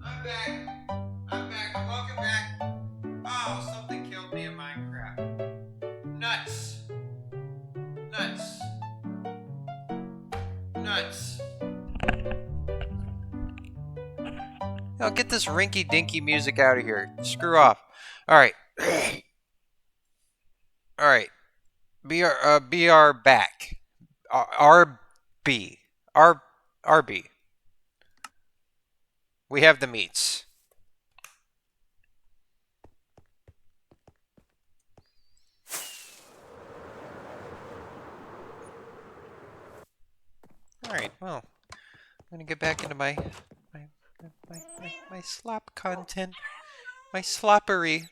I'm back. I'm back. Welcome back. Oh, something killed me in Minecraft. Nuts. Nuts. Nuts. Now get this rinky dinky music out of here. Screw off. Alright. Alright. BR back. RB. RB. We have the meats. Alright, well, I'm gonna get back into my slop content. My sloppery.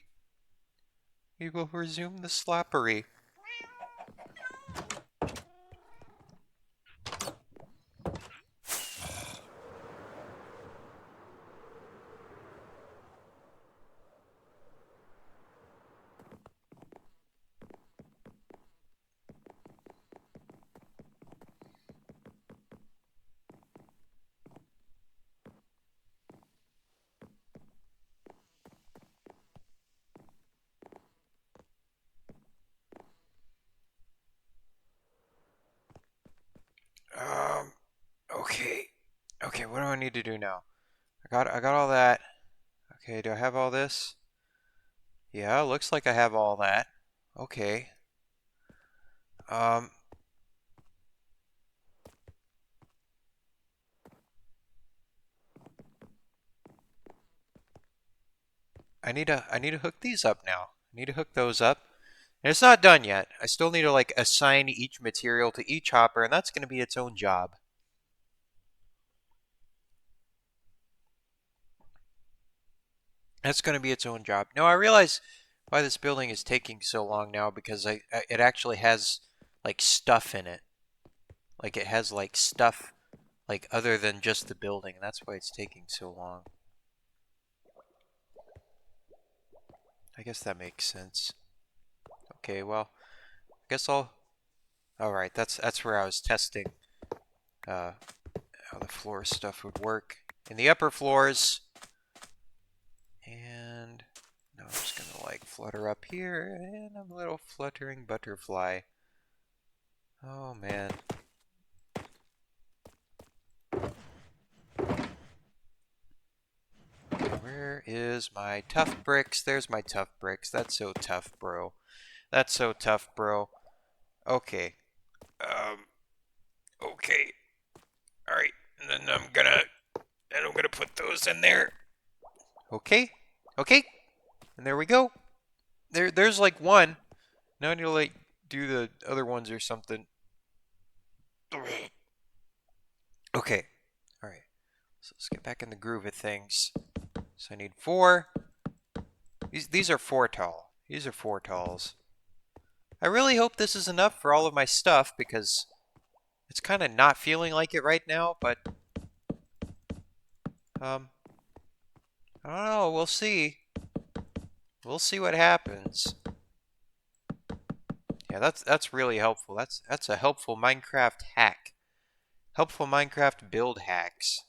We will resume the sloppery. Okay. Okay, what do I need to do now? I got all that. Okay, do I have all this? Yeah, looks like I have all that. Okay. Um I need to hook these up now. I need to hook those up. And it's not done yet. I still need to like assign each material to each hopper, and that's going to be its own job. That's going to be its own job. No, I realize why this building is taking so long now because it actually has like stuff in it. Like it has like stuff like other than just the building, and that's why it's taking so long. I guess that makes sense. Okay, well, I guess I'll. All right, that's where I was testing how the floor stuff would work in the upper floors. And now I'm just gonna like flutter up here, and I'm a little fluttering butterfly. Oh man. Where is my tough bricks? There's my tough bricks. That's so tough, bro. That's so tough, bro. Okay. Um. Okay. All right. And then I'm gonna put those in there. Okay. Okay. And there we go. There's like one. Now I need to like do the other ones or something. Okay. All right. So let's get back in the groove of things. So I need 4. These are 4 tall. These are 4 talls. I really hope this is enough for all of my stuff because it's kind of not feeling like it right now, but I don't know, we'll see. We'll see what happens. Yeah, that's really helpful. That's a helpful Minecraft hack. Helpful Minecraft build hacks.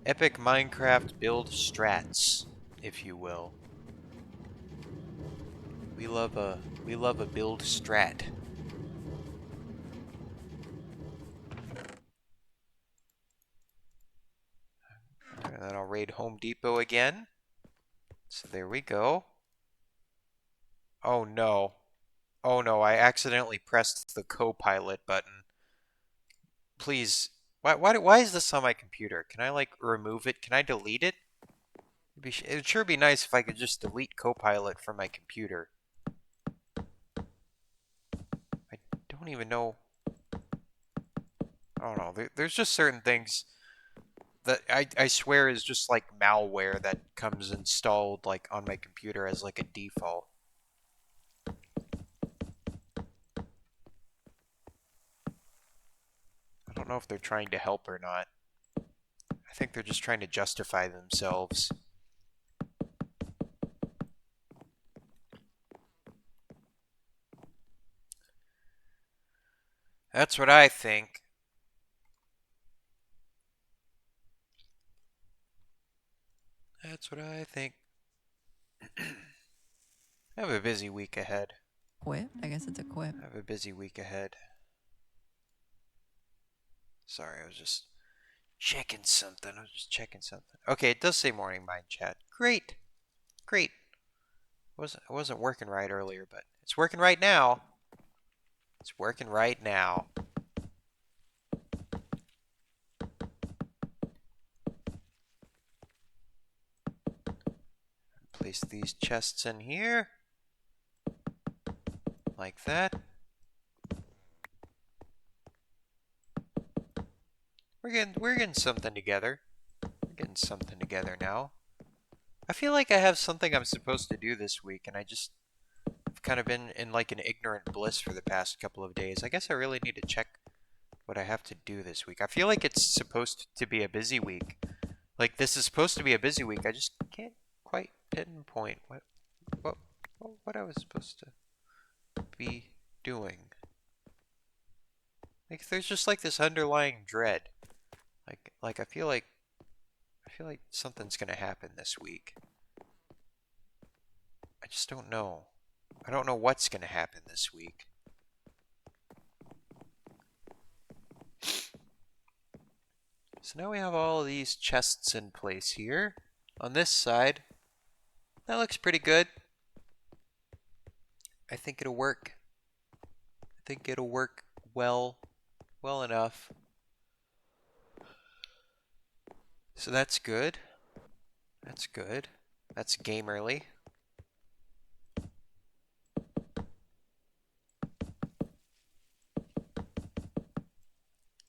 Epic Minecraft build strats, if you will. We love a build strat. And then I'll raid Home Depot again. So there we go. Oh no. Oh no, I accidentally pressed the co-pilot button. Please. Why is this on my computer? Can I like remove it? Can I delete it? It'd sure be nice if I could just delete Copilot from my computer. I don't even know. I don't know. There's just certain things that I swear is just like malware that comes installed like on my computer as like a default. I don't know if they're trying to help or not. I think they're just trying to justify themselves. That's what I think. That's what I think. I have a busy week ahead. Quip? I guess it's a quip. I have a busy week ahead. Sorry, I was just checking something. Okay, it does say morning mind chat. Great. Great. It wasn't working right earlier, but it's working right now. It's working right now. Place these chests in here. Like that. We're getting something together. We're getting something together now. I feel like I have something I'm supposed to do this week, and I've kind of been in like an ignorant bliss for the past couple of days. I guess I really need to check what I have to do this week. I feel like it's supposed to be a busy week. Like this is supposed to be a busy week. I just can't quite pinpoint what what I was supposed to be doing. Like there's just like this underlying dread. Like I feel like something's gonna happen this week. I just don't know. I don't know what's gonna happen this week. So now we have all of these chests in place here. On this side, that looks pretty good. I think it'll work. I think it'll work well enough. So that's good. That's good. That's gamerly.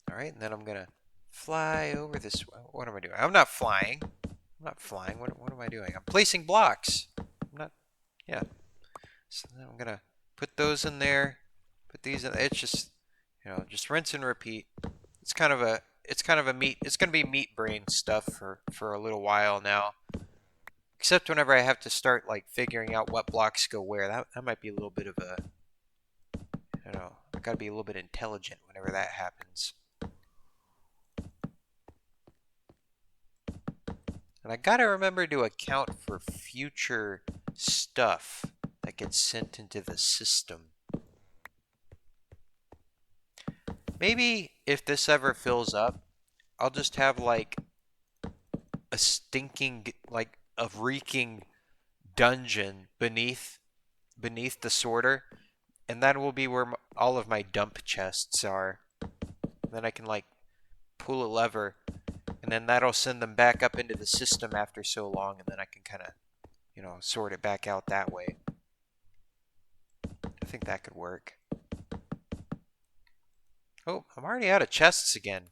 Alright, and then I'm gonna fly over this. What am I doing? I'm not flying. I'm not flying. What am I doing? I'm placing blocks. I'm not. Yeah. So then I'm gonna put those in there. Put these in. It's just, just rinse and repeat. It's kind of a. It's kind of a meat. It's gonna be meat brain stuff for a little while now. Except whenever I have to start like figuring out what blocks go where. That might be a little bit of a. I gotta be a little bit intelligent whenever that happens. And I gotta remember to account for future stuff that gets sent into the system. Maybe if this ever fills up, I'll just have like a stinking, like a reeking dungeon beneath the sorter, and that will be where all of my dump chests are. Then I can like pull a lever, and then that'll send them back up into the system after so long, and then I can kind of, sort it back out that way. I think that could work. Oh, I'm already out of chests again.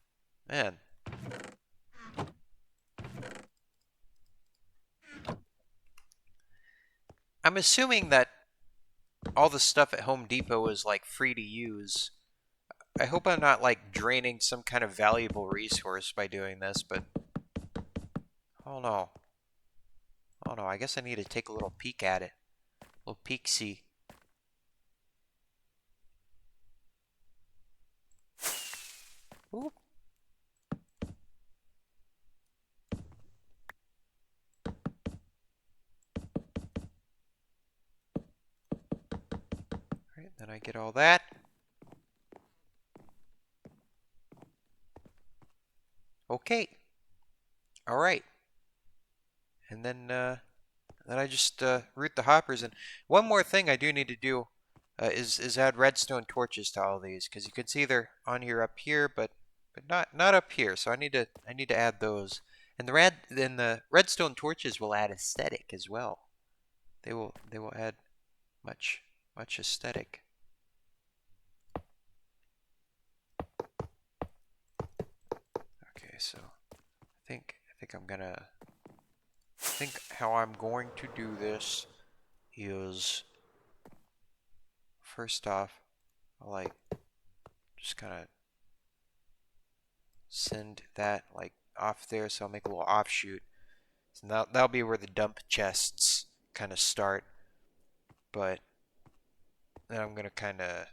Man. I'm assuming that all the stuff at Home Depot is like free to use. I hope I'm not like draining some kind of valuable resource by doing this, but oh no. Oh no, I guess I need to take a little peek at it. A little peek-see. Oop. Alright, then I get all that. Okay. Alright. And then I just root the hoppers. And one more thing I do need to do is add redstone torches to all these, because you can see they're on here up here, but not up here. So I need to add those. And the redstone torches will add aesthetic as well. They will add much aesthetic. Okay, so I think how I'm going to do this is first off, I'll like just kind of send that like off there, so I'll make a little offshoot. So that'll be where the dump chests kind of start, but then I'm gonna kind of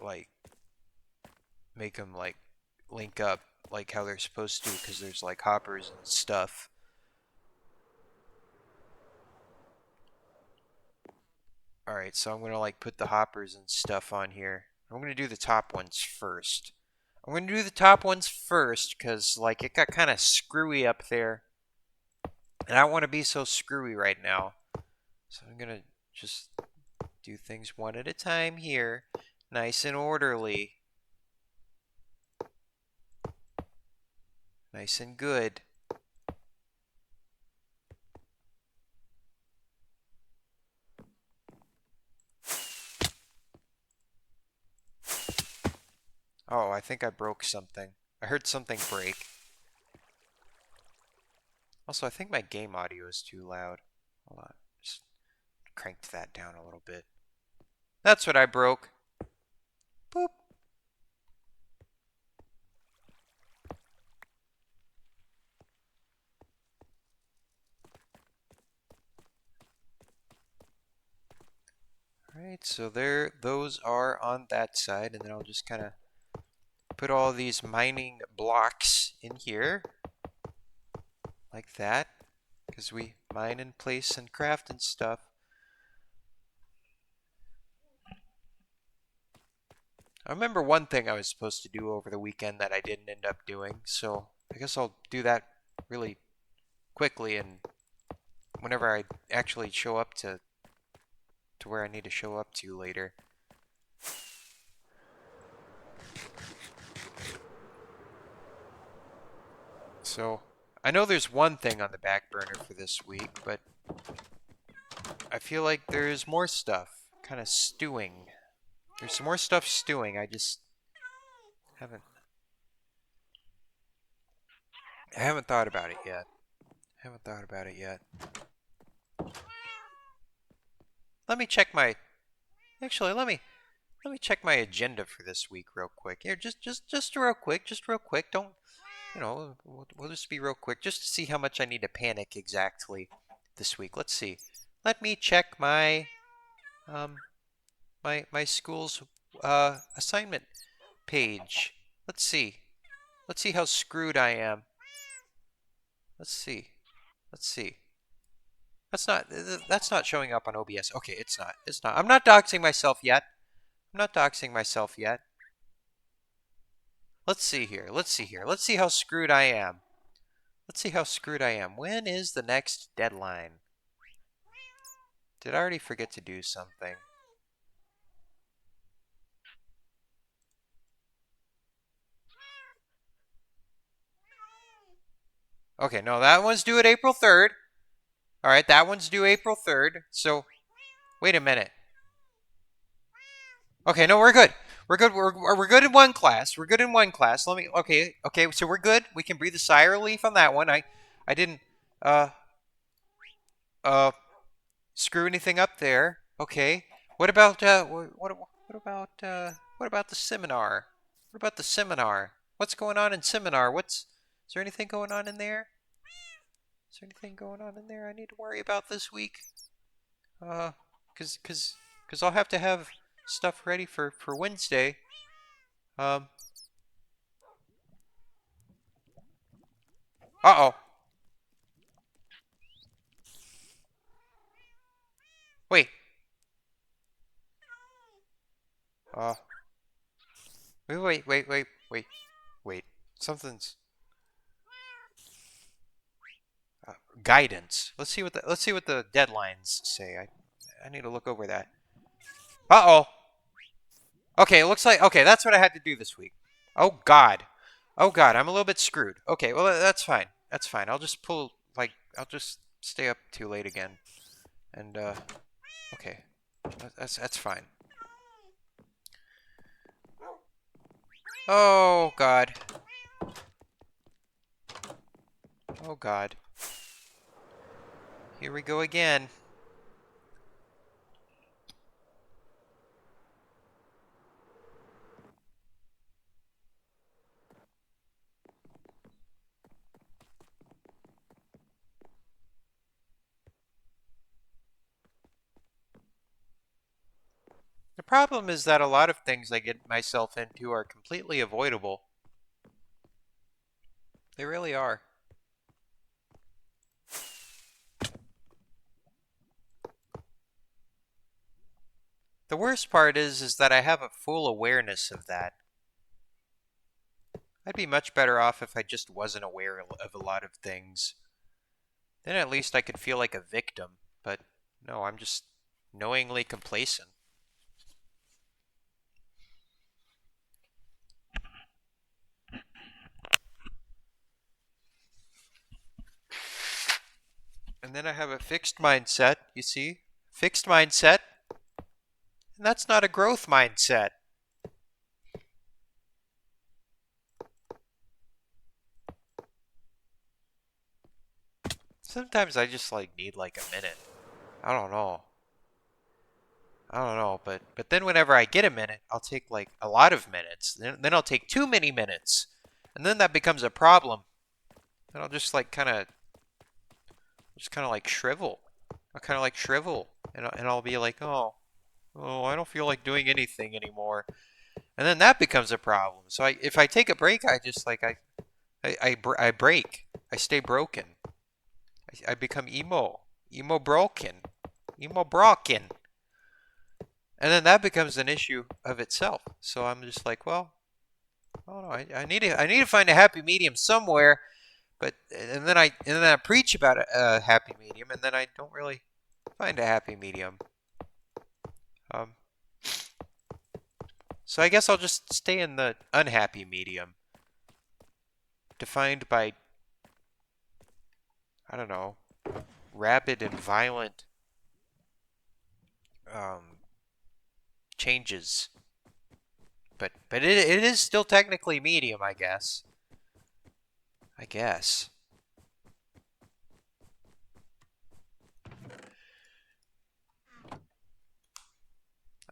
like make them like link up like how they're supposed to, because there's like hoppers and stuff. All right, so I'm gonna like put the hoppers and stuff on here. I'm gonna do the top ones first. I'm gonna do the top ones first because like it got kind of screwy up there, and I don't want to be so screwy right now. So I'm gonna just do things one at a time here, nice and orderly, nice and good. Oh, I think I broke something. I heard something break. Also, I think my game audio is too loud. Hold on, just cranked that down a little bit. That's what I broke. Boop. Alright, so there, those are on that side, and then I'll just kind of put all these mining blocks in here, like that, because we mine and place and craft and stuff. I remember one thing I was supposed to do over the weekend that I didn't end up doing, so I guess I'll do that really quickly and whenever I actually show up to where I need to show up to later. So, I know there's one thing on the back burner for this week, but I feel like there's more stuff kind of stewing. There's some more stuff stewing. I just haven't I haven't thought about it yet. Haven't thought about it yet. Let me check my Actually, let me check my agenda for this week real quick. Here, just real quick, just real quick. Don't, we'll just be real quick just to see how much I need to panic exactly this week. Let's see. Let me check my um my school's assignment page. Let's see. Let's see how screwed I am. Let's see. Let's see. That's not showing up on OBS. Okay, it's not. It's not. I'm not doxing myself yet. I'm not doxing myself yet. Let's see here. Let's see here. Let's see how screwed I am. Let's see how screwed I am. When is the next deadline? Did I already forget to do something? Okay, no, that one's due at April 3rd. All right, that one's due April 3rd. So, wait a minute. Okay, no, we're good. We're good. We're good in one class. We're good in one class. Let me. Okay. So we're good. We can breathe a sigh of relief on that one. I didn't uh uh screw anything up there. Okay. What about what about the seminar? What about the seminar? What's going on in seminar? Is there anything going on in there? Is there anything going on in there I need to worry about this week? Uh, cause cause cause I'll have to have stuff ready for Wednesday. Um. Uh oh. Wait. Uh. Wait. Something's guidance. Let's see what the deadlines say. I need to look over that. Uh oh. Okay, it looks like okay. That's what I had to do this week. Oh God. Oh God. I'm a little bit screwed. Okay. Well, that's fine. That's fine. I'll just pull like I'll just stay up too late again. And okay. That's fine. Oh God. Oh God. Here we go again. The problem is that a lot of things I get myself into are completely avoidable. They really are. The worst part is that I have a full awareness of that. I'd be much better off if I just wasn't aware of a lot of things. Then at least I could feel like a victim. But no, I'm just knowingly complacent. And then I have a fixed mindset, you see? Fixed mindset. And that's not a growth mindset. Sometimes I just like need like a minute. I don't know. I don't know, but then whenever I get a minute, I'll take like a lot of minutes. Then I'll take too many minutes. And then that becomes a problem. And I'll just kind of like shrivel. I'll kind of like shrivel and I'll be like, "Oh, I don't feel like doing anything anymore." And then that becomes a problem. So if I take a break, I just like I break. I stay broken. I become emo broken, emo broken, and then that becomes an issue of itself. So I'm just like, well, I don't know. I need to find a happy medium somewhere. But and then I preach about a happy medium, and then I don't really find a happy medium. Um, so I guess I'll just stay in the unhappy medium, defined by I don't know, rapid and violent um, changes. But it is still technically medium, I guess. I guess.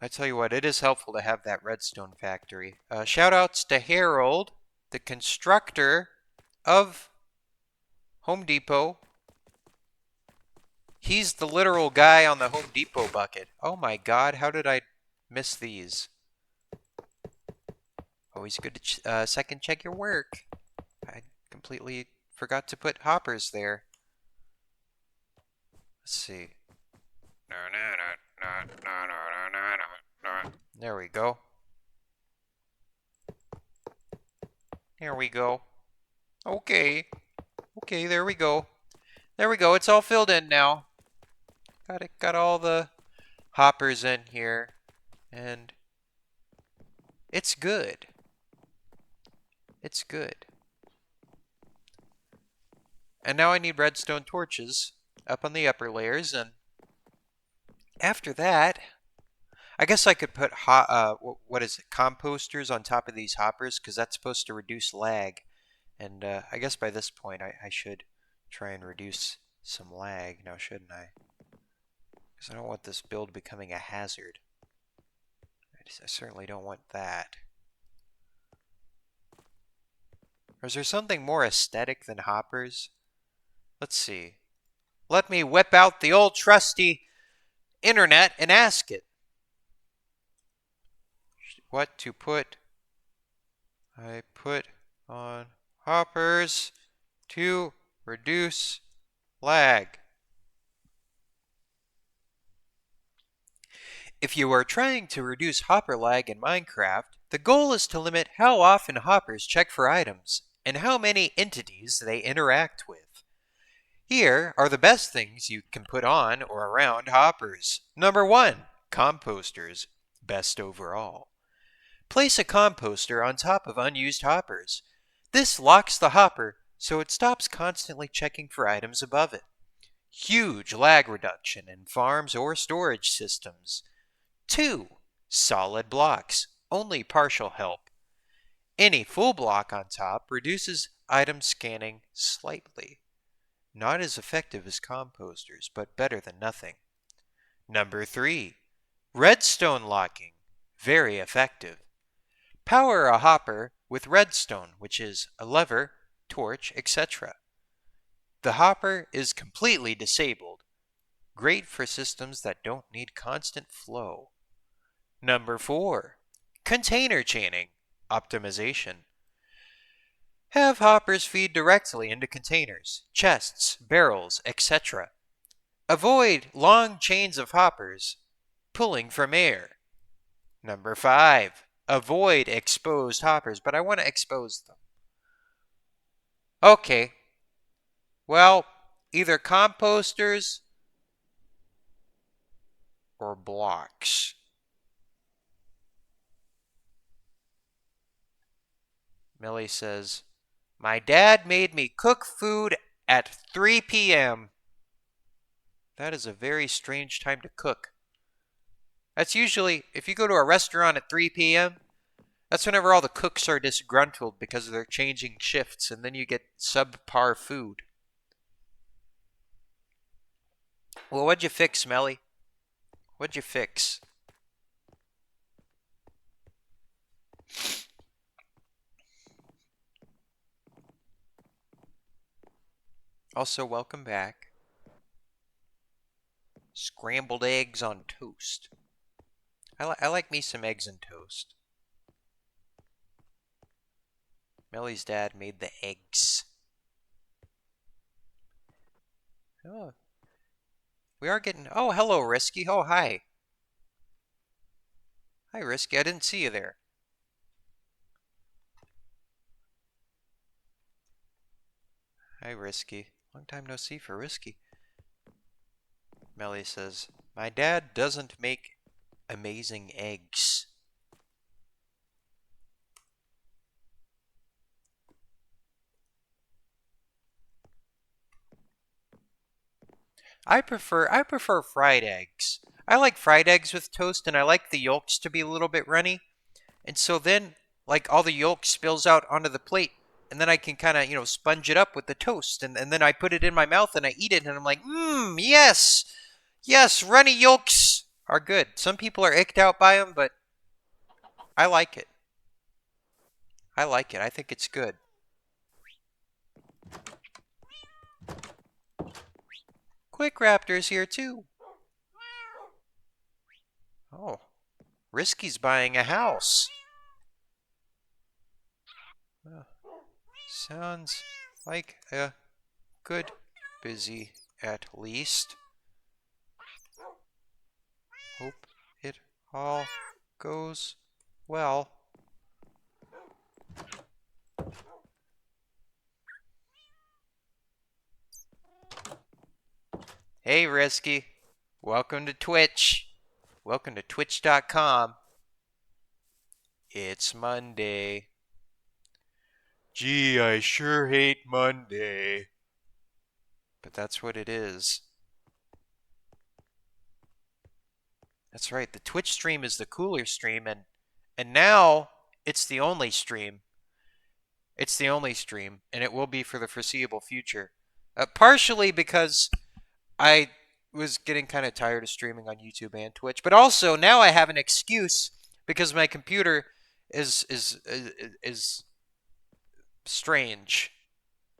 I tell you what, it is helpful to have that redstone factory. Shout outs to Harold, the constructor of Home Depot. He's the literal guy on the Home Depot bucket. Oh my god, how did I miss these? Always good to second check your work. I completely forgot to put hoppers there. Let's see. There we go. There we go. Okay. Okay, there we go. There we go. It's all filled in now. Got it. Got all the hoppers in here. And it's good. It's good. And now I need redstone torches up on the upper layers. And after that, I guess I could put what is it, composters on top of these hoppers because that's supposed to reduce lag. And I guess by this point I should try and reduce some lag now, shouldn't I? Because I don't want this build becoming a hazard. I certainly don't want that. Or is there something more aesthetic than hoppers? Let's see. Let me whip out the old trusty internet and ask it. What to put? I put on hoppers to reduce lag. If you are trying to reduce hopper lag in Minecraft, the goal is to limit how often hoppers check for items and how many entities they interact with. Here are the best things you can put on or around hoppers. Number 1. Composters. Best overall. Place a composter on top of unused hoppers. This locks the hopper so it stops constantly checking for items above it. Huge lag reduction in farms or storage systems. 2. Solid blocks. Only partial help. Any full block on top reduces item scanning slightly. Not as effective as composters, but better than nothing. Number 3. Redstone locking. Very effective. Power a hopper with redstone, which is a lever, torch, etc. The hopper is completely disabled. Great for systems that don't need constant flow. Number 4. Container chaining optimization. Have hoppers feed directly into containers, chests, barrels, etc. Avoid long chains of hoppers pulling from air. Number 5. Avoid exposed hoppers, but I want to expose them. Okay, well, either composters or blocks. Millie says, my dad made me cook food at 3 p.m. That is a very strange time to cook. That's usually, if you go to a restaurant at 3 p.m., that's whenever all the cooks are disgruntled because they're changing shifts, and then you get subpar food. Well, what'd you fix, Melly? What'd you fix? Also, welcome back. Scrambled eggs on toast. I like me some eggs and toast. Melly's dad made the eggs. Oh, we are getting... Oh, hello, Risky. Oh, hi. Hi, Risky. I didn't see you there. Hi, Risky. Long time no see for Risky. Melly says, my dad doesn't make amazing eggs. I prefer fried eggs. I like fried eggs with toast, and I like the yolks to be a little bit runny. And so then, like, all the yolk spills out onto the plate, and then I can kind of, sponge it up with the toast, and then I put it in my mouth and I eat it, and I'm like, yes, yes, runny yolks are good. Some people are icked out by them, but I like it. I like it. I think it's good. Quick Raptor's here too. Oh, Risky's buying a house. Well, sounds like a good busy at least. Hope it all goes well. Hey, Risky. Welcome to Twitch. Welcome to Twitch.com. It's Monday. Gee, I sure hate Monday. But that's what it is. That's right. The Twitch stream is the cooler stream, and now it's the only stream. It's the only stream, and it will be for the foreseeable future. Partially because I was getting kind of tired of streaming on YouTube and Twitch, but also now I have an excuse because my computer is strange.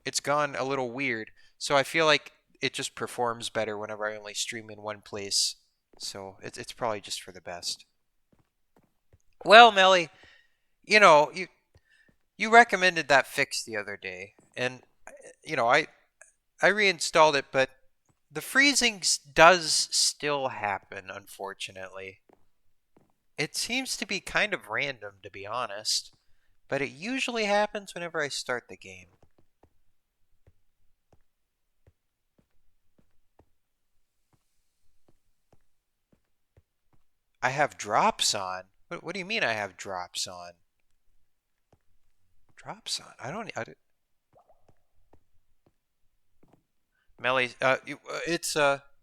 It's gone a little weird, so I feel like it just performs better whenever I only stream in one place. So it's probably just for the best. Well, Melly, you know you recommended that fix the other day, and I reinstalled it, but the freezing does still happen, unfortunately. It seems to be kind of random, to be honest, but it usually happens whenever I start the game. I have drops on. What do you mean I have drops on? Drops on? Melly, it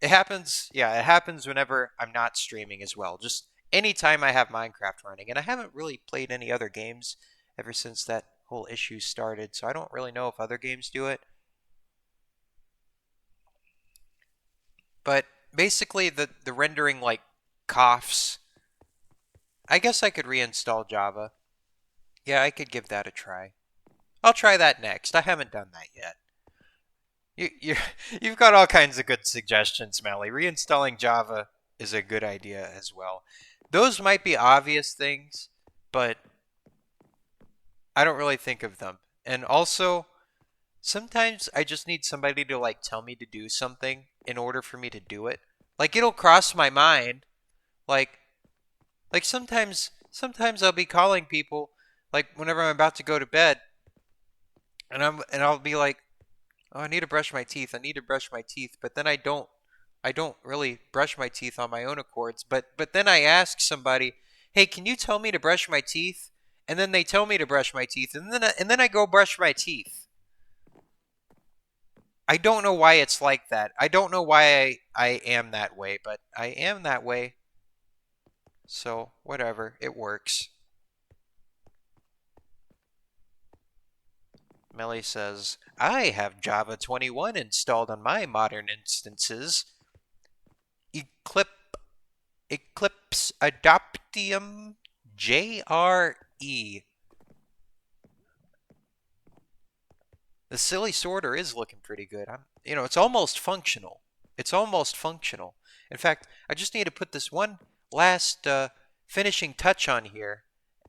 happens. Yeah, it happens whenever I'm not streaming as well. Just anytime I have Minecraft running, and I haven't really played any other games ever since that whole issue started, so I don't really know if other games do it. But basically, the rendering like coughs. I guess I could reinstall Java. Yeah, I could give that a try. I'll try that next. I haven't done that yet. You you've got all kinds of good suggestions, Melly. Reinstalling Java is a good idea as well. Those might be obvious things, but I don't really think of them. And also, sometimes I just need somebody to like tell me to do something in order for me to do it. Like it'll cross my mind. Like sometimes I'll be calling people like whenever I'm about to go to bed and I'll be like, "Oh, I need to brush my teeth. I need to brush my teeth." But then I don't really brush my teeth on my own accords. But then I ask somebody, "Hey, can you tell me to brush my teeth?" And then they tell me to brush my teeth, and then I go brush my teeth. I don't know why it's like that. I don't know why I am that way, but I am that way. So, whatever, it works. Melly says, I have Java 21 installed on my modern instances. Eclipse Adoptium JRE. The silly sorter is looking pretty good. It's almost functional. It's almost functional. In fact, I just need to put this one last finishing touch on here,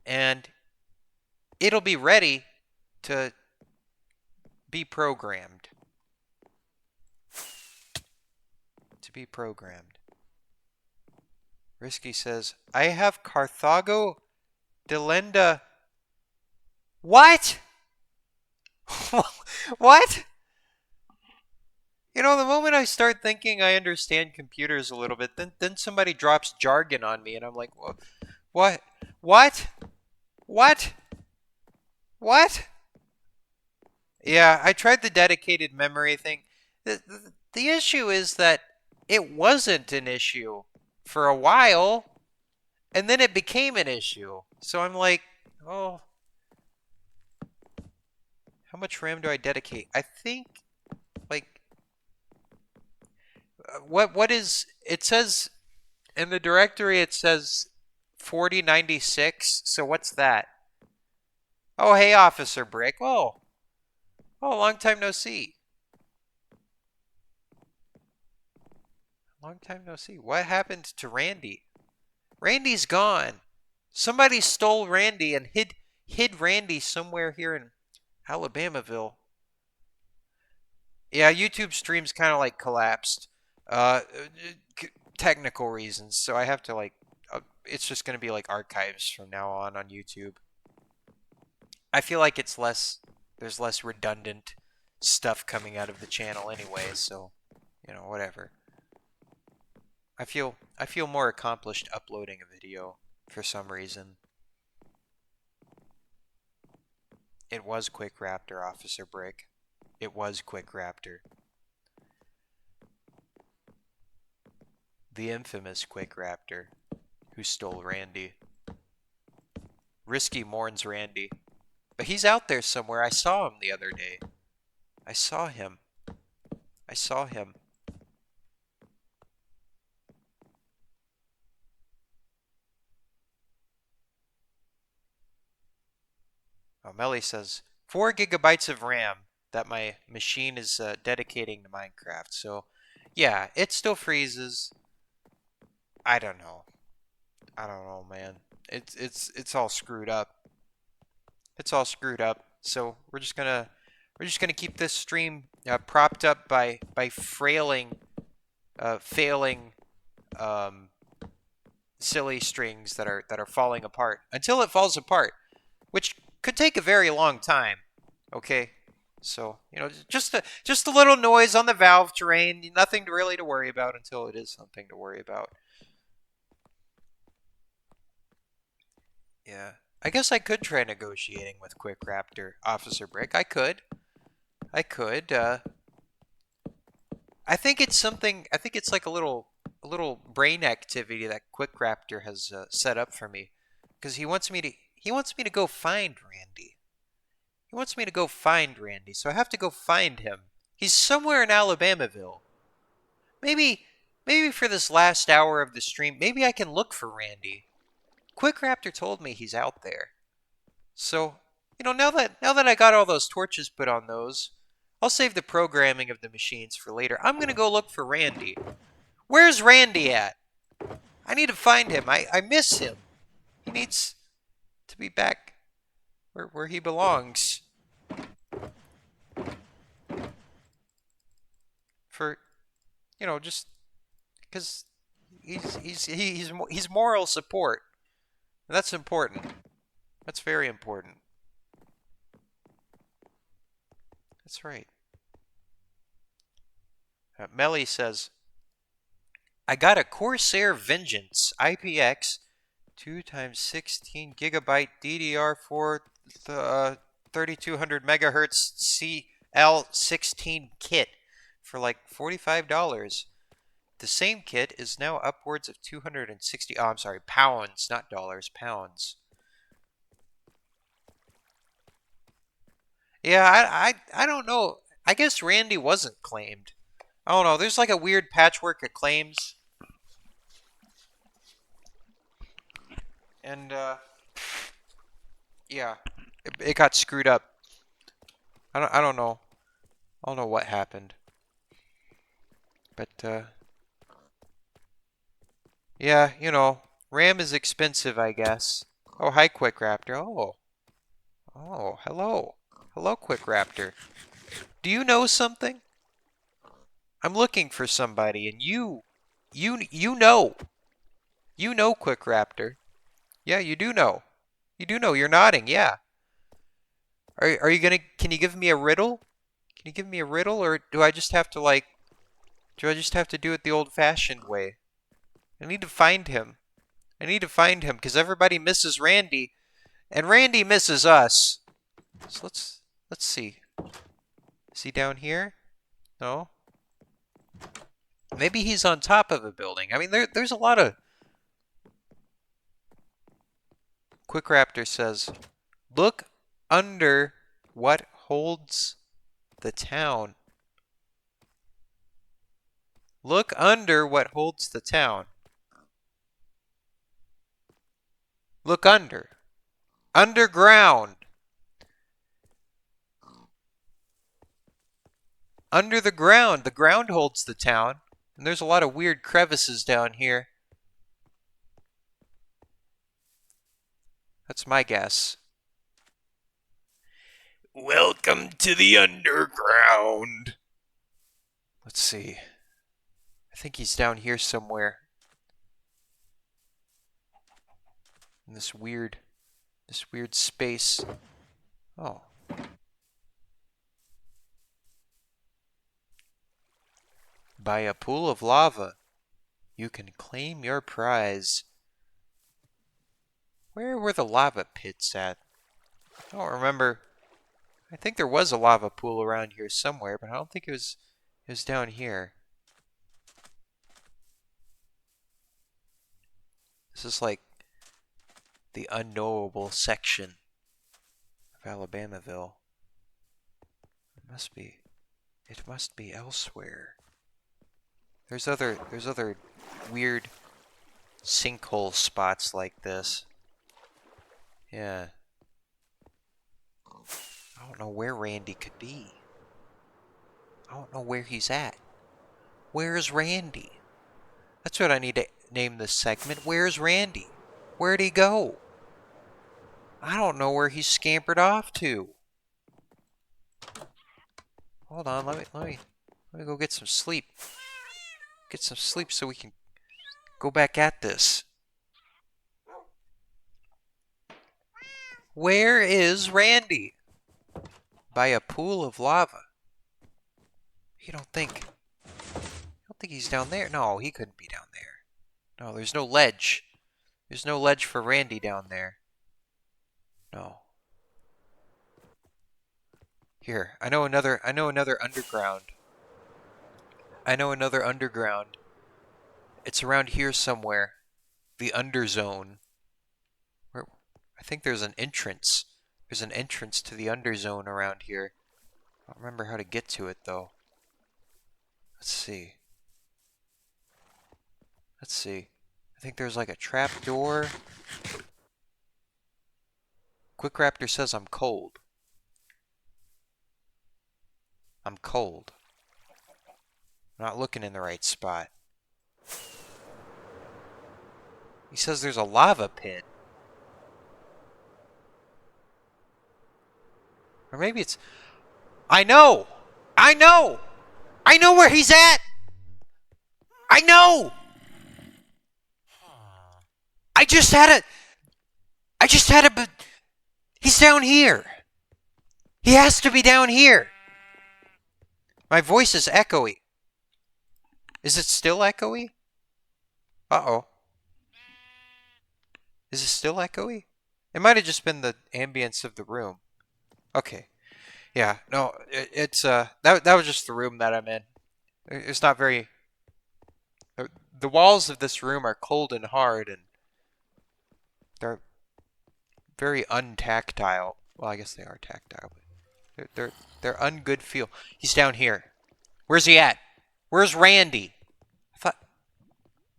and it'll be ready to be programmed. To be programmed. Risky says, I have Carthago Delenda. What? What? The moment I start thinking I understand computers a little bit, then somebody drops jargon on me, and I'm like, what? What? What? What? Yeah, I tried the dedicated memory thing. The issue is that it wasn't an issue for a while, and then it became an issue. So I'm like, oh, how much RAM do I dedicate? I think like what is it says in the directory it says 4096. So what's that? Oh, hey Officer Brick. Oh, long time no see. Long time no see. What happened to Randy? Randy's gone. Somebody stole Randy and hid Randy somewhere here in Alabamaville. Yeah, YouTube streams kind of like collapsed. Technical reasons. So I have to like it's just going to be like archives from now on YouTube. I feel like there's less redundant stuff coming out of the channel anyway, so whatever. I feel more accomplished uploading a video for some reason. It was Quick Raptor, Officer Brick. It was Quick Raptor. The infamous Quick Raptor who stole Randy. Risky mourns Randy. But he's out there somewhere. I saw him the other day. I saw him. I saw him. Oh, Melly says 4 gigabytes of RAM that my machine is dedicating to Minecraft. So, yeah, it still freezes. I don't know. I don't know, man. It's all screwed up. It's all screwed up. So we're just gonna keep this stream propped up by failing um, silly strings that are falling apart until it falls apart, which could take a very long time. Okay, so just a little noise on the valve terrain, nothing really to worry about until it is something to worry about. Yeah, I guess I could try negotiating with Quick Raptor, Officer Brick. I could. I could. I think it's something. I think it's like a little brain activity that Quick Raptor has set up for me, because he wants me to go find Randy. He wants me to go find Randy, so I have to go find him. He's somewhere in Alabamaville. Maybe for this last hour of the stream, maybe I can look for Randy. Quick Raptor told me he's out there. So, now that I got all those torches put on those, I'll save the programming of the machines for later. I'm going to go look for Randy. Where's Randy at? I need to find him. I miss him. He needs to be back where he belongs. just because he's moral support. That's important. That's very important. That's right. Melly says, I got a Corsair Vengeance IPX 2 times 16 gigabyte DDR4 3200 megahertz CL16 kit for like $45. The same kit is now upwards of 260. Oh, I'm sorry, pounds, not dollars, pounds. Yeah, I don't know. I guess Randy wasn't claimed. I don't know. There's like a weird patchwork of claims, and yeah, it got screwed up. I don't know. I don't know what happened, but yeah, RAM is expensive, I guess. Oh, hi, Quick Raptor. Oh, hello, hello, Quick Raptor. Do you know something? I'm looking for somebody, and you know, Quick Raptor. Yeah, you do know. You do know. You're nodding. Yeah. Are you gonna? Can you give me a riddle? Can you give me a riddle, or do I just have to like? Do I just have to do it the old-fashioned way? I need to find him. I need to find him because everybody misses Randy, and Randy misses us. So let's see. Is he down here? No. Maybe he's on top of a building. I mean, there's a lot of. Quick Raptor says, "Look under what holds the town. Look under what holds the town. Look under. Underground. Under the ground. The ground holds the town. And there's a lot of weird crevices down here. That's my guess. Welcome to the underground. Let's see. I think he's down here somewhere. In this weird space. Oh. By a pool of lava, you can claim your prize. Where were the lava pits at? I don't remember. I think there was a lava pool around here somewhere, but I don't think it was down here. This is like the unknowable section of Alabamaville. It must be elsewhere. There's other weird sinkhole spots like this. Yeah. I don't know where Randy could be. I don't know where he's at. Where's Randy? That's what I need to name this segment. Where's Randy? Where'd he go? I don't know where he's scampered off to. Hold on, let me go get some sleep. Get some sleep so we can go back at this. Where is Randy? By a pool of lava. You don't think he's down there? No, he couldn't be down there. No, there's no ledge. There's no ledge for Randy down there. No. Here, I know another underground. I know another underground. It's around here somewhere. The underzone. Where I think there's an entrance. There's an entrance to the underzone around here. I don't remember how to get to it though. Let's see. I think there's like a trap door. Quick Raptor says I'm cold. I'm cold. I'm not looking in the right spot. He says there's a lava pit. Or maybe it's... I know! I know! I know where he's at! I know! I just had a... I just had a... But he's down here. He has to be down here. My voice is echoey. Is it still echoey? Uh-oh. Is it still echoey? It might have just been the ambience of the room. Okay. Yeah, no, it's that was just the room that I'm in. It's not very the walls of this room are cold and hard and they're very untactile. Well, I guess they are tactile, but they're ungood feel. He's down here. Where's he at? Where's Randy? I thought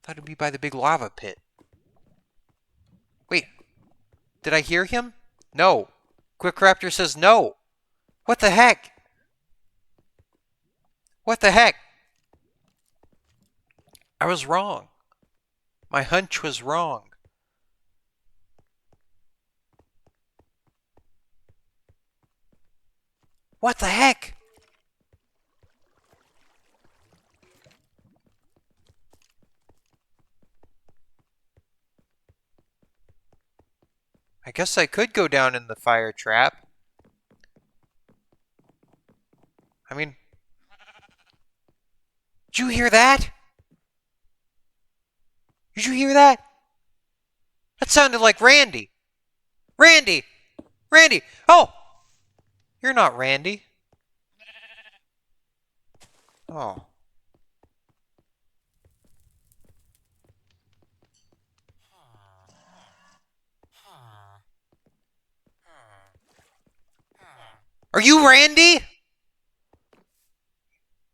it'd be by the big lava pit. Wait, did I hear him? No. Quick Raptor says no. What the heck? What the heck? I was wrong. My hunch was wrong. What the heck? I guess I could go down in the fire trap. I mean, did you hear that? Did you hear that? That sounded like Randy. Randy! Randy! Oh! You're not Randy. Oh. Are you Randy?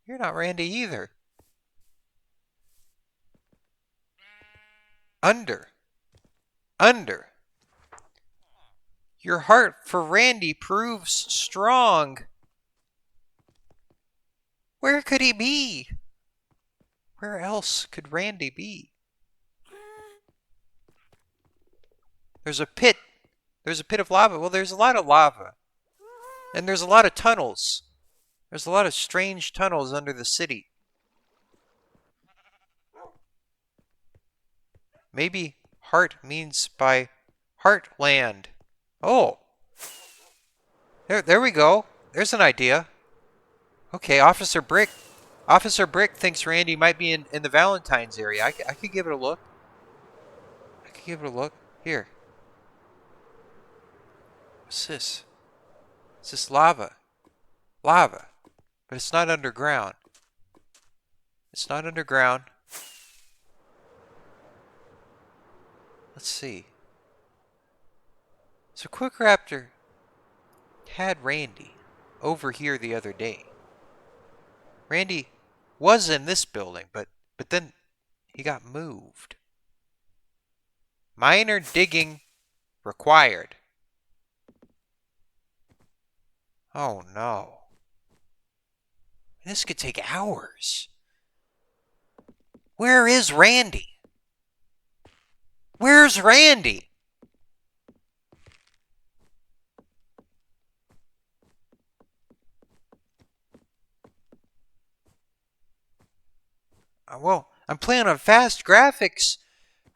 You're not Randy either. Under. Under. Your heart for Randy proves strong. Where could he be? Where else could Randy be? There's a pit. There's a pit of lava. Well, there's a lot of lava. And there's a lot of tunnels. There's a lot of strange tunnels under the city. Maybe heart means by heartland. Oh. There we go. There's an idea. Okay, Officer Brick. Officer Brick thinks Randy might be in the Valentine's area. I could give it a look. I could give it a look. Here. What's this? It's this lava. Lava. But it's not underground. It's not underground. Let's see. So Quick Raptor had Randy over here the other day. Randy was in this building, but then he got moved. Minor digging required. Oh no. This could take hours. Where is Randy? Where's Randy? Well, I'm playing on fast graphics.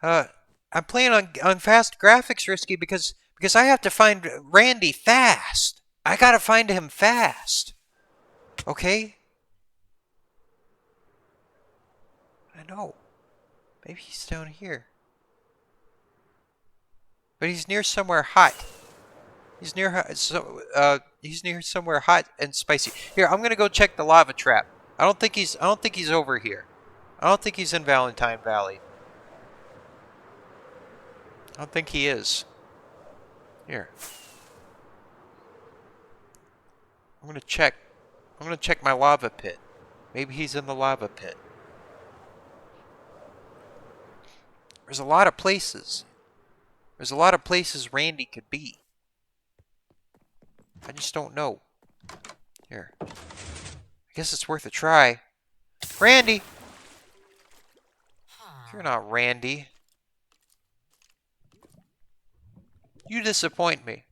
I'm playing on fast graphics, Risky, because I have to find Randy fast. I gotta find him fast. Okay? I know. Maybe he's down here. But he's near somewhere hot. He's near he's near somewhere hot and spicy. Here, I'm gonna go check the lava trap. I don't think he's over here. I don't think he's in Valentine Valley. I don't think he is. Here. I'm gonna check. I'm gonna check my lava pit. Maybe he's in the lava pit. There's a lot of places. There's a lot of places Randy could be. I just don't know. Here. I guess it's worth a try. Randy! You're not Randy. You disappoint me.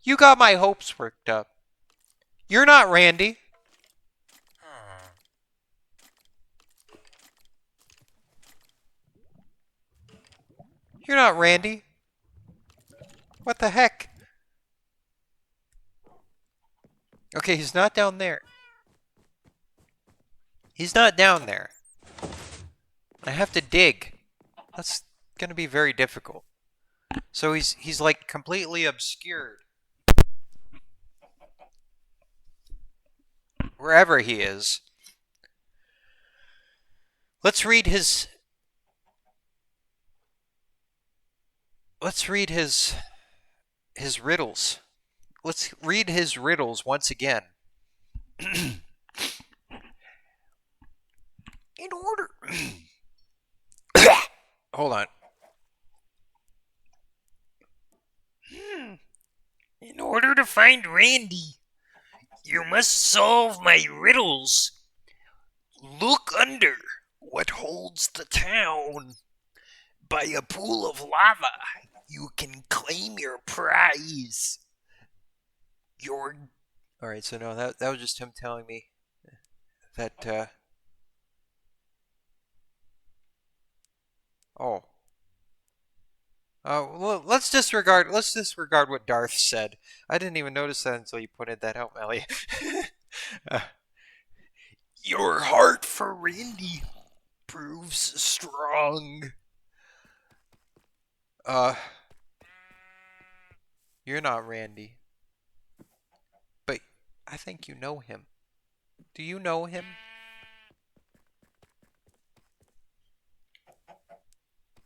You got my hopes worked up. You're not Randy. You're not Randy. What the heck? Okay, he's not down there. He's not down there. I have to dig. That's gonna be very difficult. So he's like completely obscured wherever he is. Let's read his his riddles. Let's read his riddles once again. In order. Hold on. In order to find Randy, you must solve my riddles. Look under what holds the town. By a pool of lava, you can claim your prize. Your All right, so no, that was just him telling me that oh. Well, let's disregard what Darth said. I didn't even notice that until you pointed that out, Melly. uh, your heart for Randy proves strong. Uh, you're not Randy, but I think you know him. Do you know him?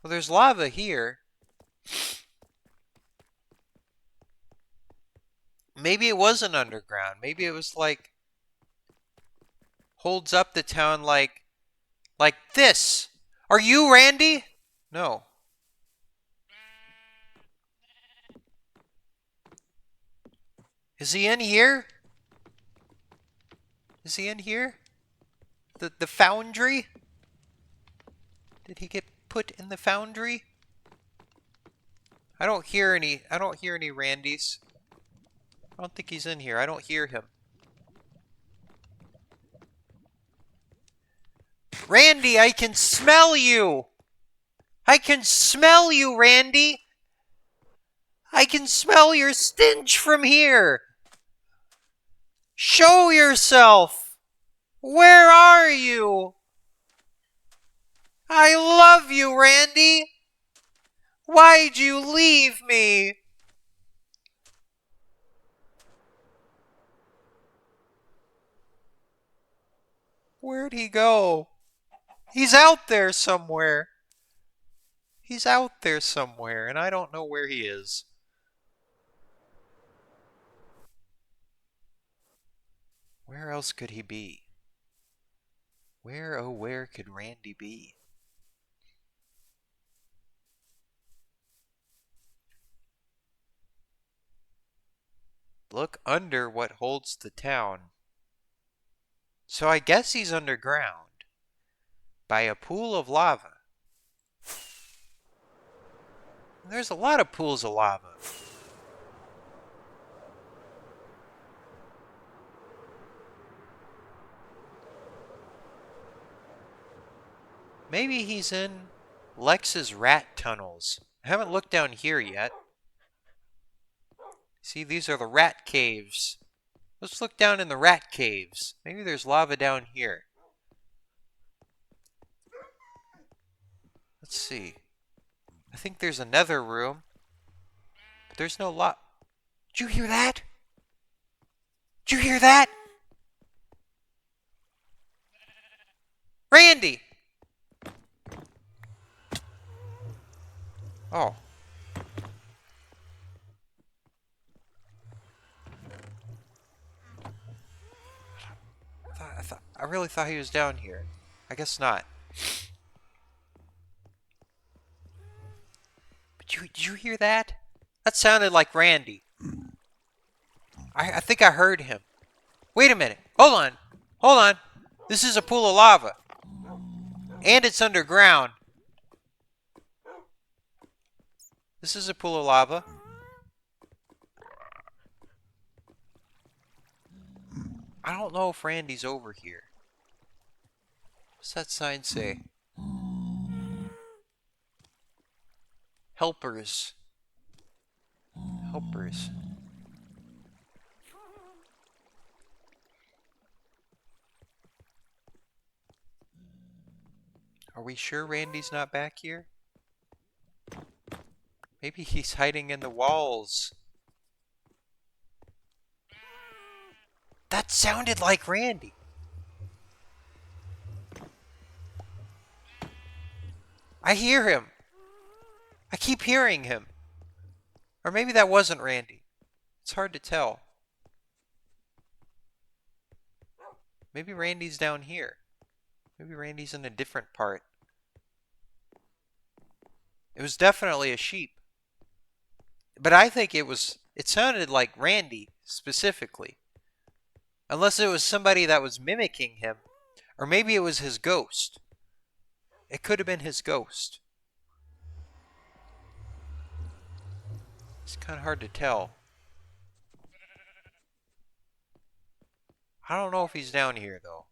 Well, there's lava here. Maybe it wasn't underground. Maybe it was like holds up the town like this. Are you Randy? No. Is he in here? Is he in here? The foundry? Did he get put in the foundry? I don't hear any Randys. I don't think he's in here. I don't hear him. Randy, I can smell you! I can smell you, Randy! I can smell your stench from here! Show yourself! Where are you? I love you, Randy! Why'd you leave me? Where'd he go? He's out there somewhere. He's out there somewhere, and I don't know where he is. Where else could he be? Where, oh, where could Randy be? Look under what holds the town. So I guess he's underground. By a pool of lava. There's a lot of pools of lava. Maybe he's in Lex's rat tunnels. I haven't looked down here yet. See, these are the rat caves. Let's look down in the rat caves. Maybe there's lava down here. Let's see. I think there's another room. But there's no lava. Did you hear that? Did you hear that? Randy! Oh. I really thought he was down here. I guess not. But did you hear that? That sounded like Randy. I think I heard him. Wait a minute. Hold on. Hold on. This is a pool of lava. And it's underground. This is a pool of lava. I don't know if Randy's over here. What's that sign say? Helpers. Helpers. Are we sure Randy's not back here? Maybe he's hiding in the walls. That sounded like Randy. I hear him. I keep hearing him. Or maybe that wasn't Randy. It's hard to tell. Maybe Randy's down here. Maybe Randy's in a different part. It was definitely a sheep. But I think it sounded like Randy specifically. Unless it was somebody that was mimicking him. Or maybe it was his ghost. It could have been his ghost. It's kind of hard to tell. I don't know if he's down here though.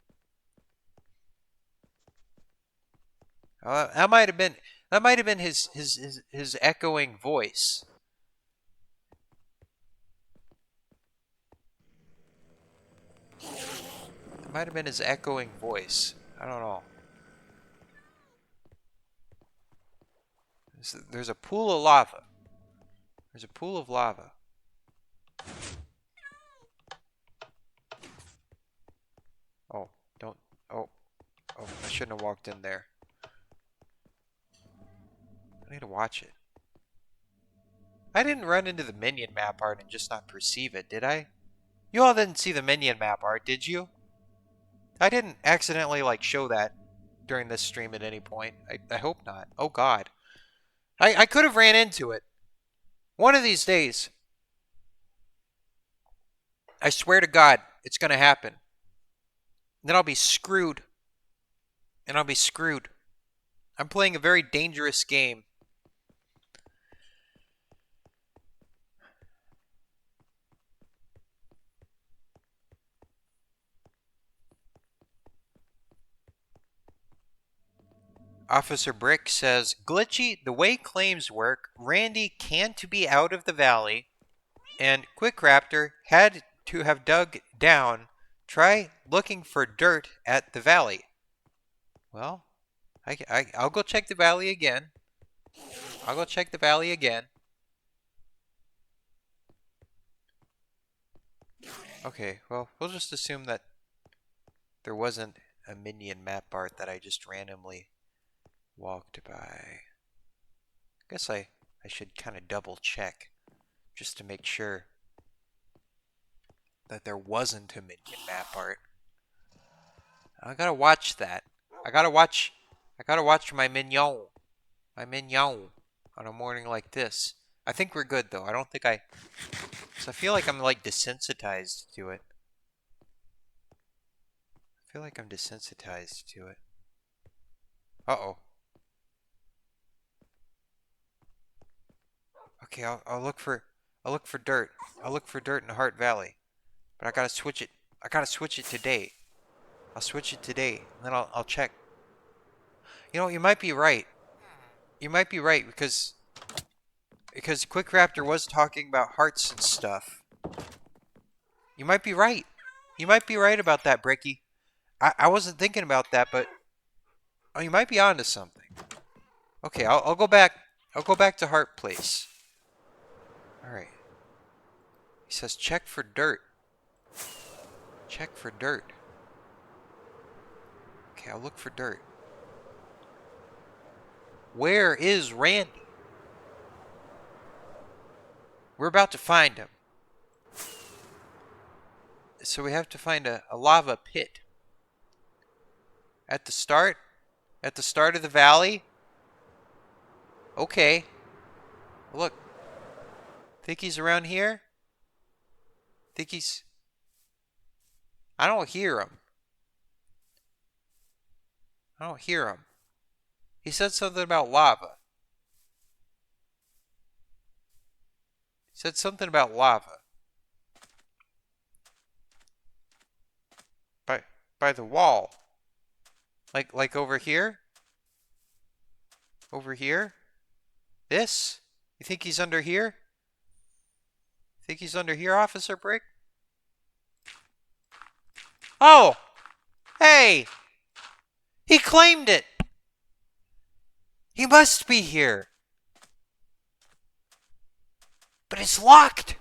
That might have been his echoing voice. It might have been his echoing voice. I don't know. There's a pool of lava. There's a pool of lava. Oh, don't. Oh, I shouldn't have walked in there. I need to watch it. I didn't run into the Minion map art and just not perceive it, did I? You all didn't see the Minion map art, did you? I didn't accidentally, like, show that during this stream at any point. I hope not. Oh, God. I could have ran into it. One of these days. I swear to God, it's going to happen. Then I'll be screwed. And I'll be screwed. I'm playing a very dangerous game. Officer Brick says, Glitchy, the way claims work, Randy can't be out of the valley, and Quick Raptor had to have dug down. Try looking for dirt at the valley. Well, I'll go check the valley again. I'll go check the valley again. Okay, well, we'll just assume that there wasn't a Minion map art that I just randomly walked by. I guess I should kind of double check just to make sure that there wasn't a Minion map art. I gotta watch that. I gotta watch my Minion. My Minion on a morning like this. I think we're good though. I don't think so I feel like I'm like desensitized to it. I feel like I'm desensitized to it. Uh-oh. Okay, I'll look for dirt. I'll look for dirt in Heart Valley. But I gotta switch it. I gotta switch it today. I'll switch it today, and then I'll check. You know, you might be right. You might be right because Quick Raptor was talking about hearts and stuff. You might be right. You might be right about that, Bricky. I wasn't thinking about that, but you might be onto something. Okay, I'll go back. I'll go back to Heart Place. All right. He says check for dirt. Check for dirt. Okay, I'll look for dirt. Where is Randy? We're about to find him. So we have to find a lava pit. At the start? At the start of the valley? Okay. Look. Think he's around here? Think he's... I don't hear him. I don't hear him. He said something about lava. He said something about lava. By the wall. Like over here? Over here? This? You think he's under here? Think he's under here, Officer Brick? Oh! Hey! He claimed it! He must be here! But it's locked!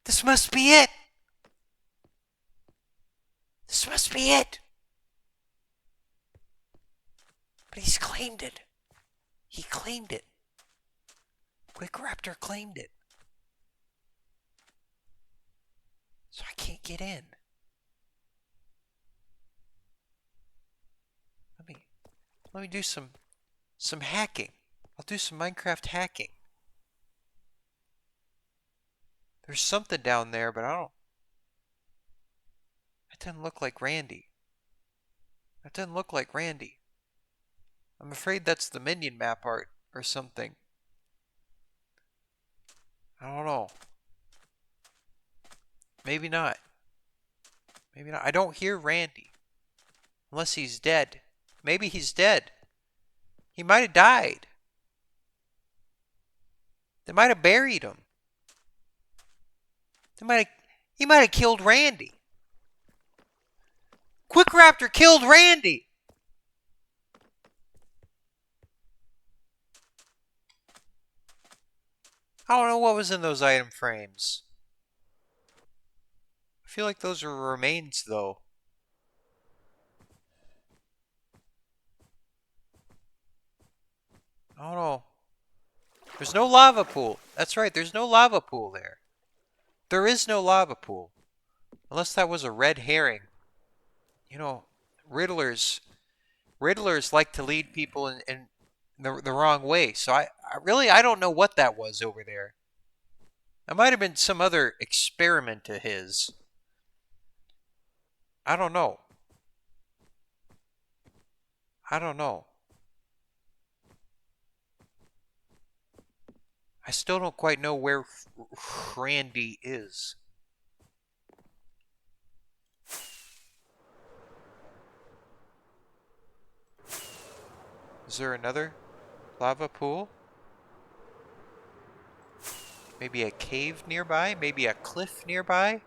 This must be it! This must be it! But he's claimed it. He claimed it. Quick Raptor claimed it. So I can't get in. Let me let me do some hacking. I'll do some Minecraft hacking. There's something down there, but I don't. That doesn't look like Randy. That doesn't look like Randy. I'm afraid that's the Minion map art or something. I don't know. Maybe not. Maybe not. I don't hear Randy. Unless he's dead. Maybe he's dead. He might have died. They might have buried him. He might have killed Randy. Quick Raptor killed Randy. I don't know what was in those item frames. I feel like those are remains though. I don't know. There's no lava pool. That's right, there's no lava pool there. There is no lava pool. Unless that was a red herring. You know, Riddlers like to lead people in the wrong way. So I don't know what that was over there. That might have been some other experiment of his. I don't know. I don't know. I still don't quite know where Randy is. Is there another lava pool? Maybe a cave nearby? Maybe a cliff nearby?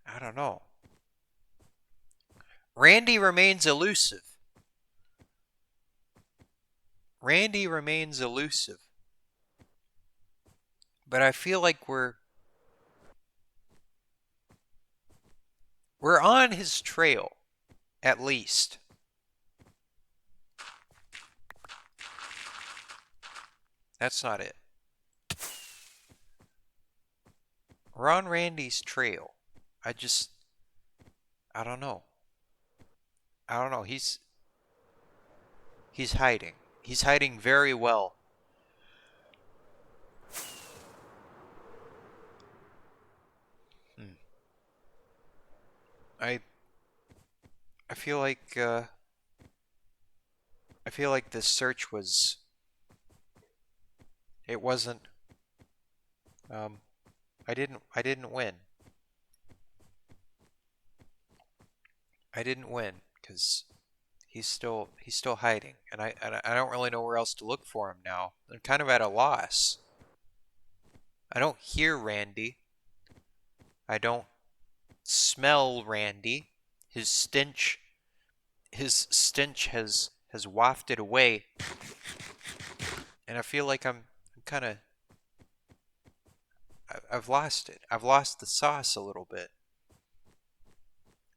I don't know. Randy remains elusive. Randy remains elusive. But I feel like we're on his trail, at least. That's not it. We're on Randy's trail. I just I don't know. I don't know. He's hiding. He's hiding very well. Hmm. I I feel like this search was it wasn't um I didn't win. I didn't win cuz he's still hiding and I don't really know where else to look for him now. I'm kind of at a loss. I don't hear Randy. I don't smell Randy. His stench has wafted away and I feel like I'm kind of I've lost it. I've lost the sauce a little bit.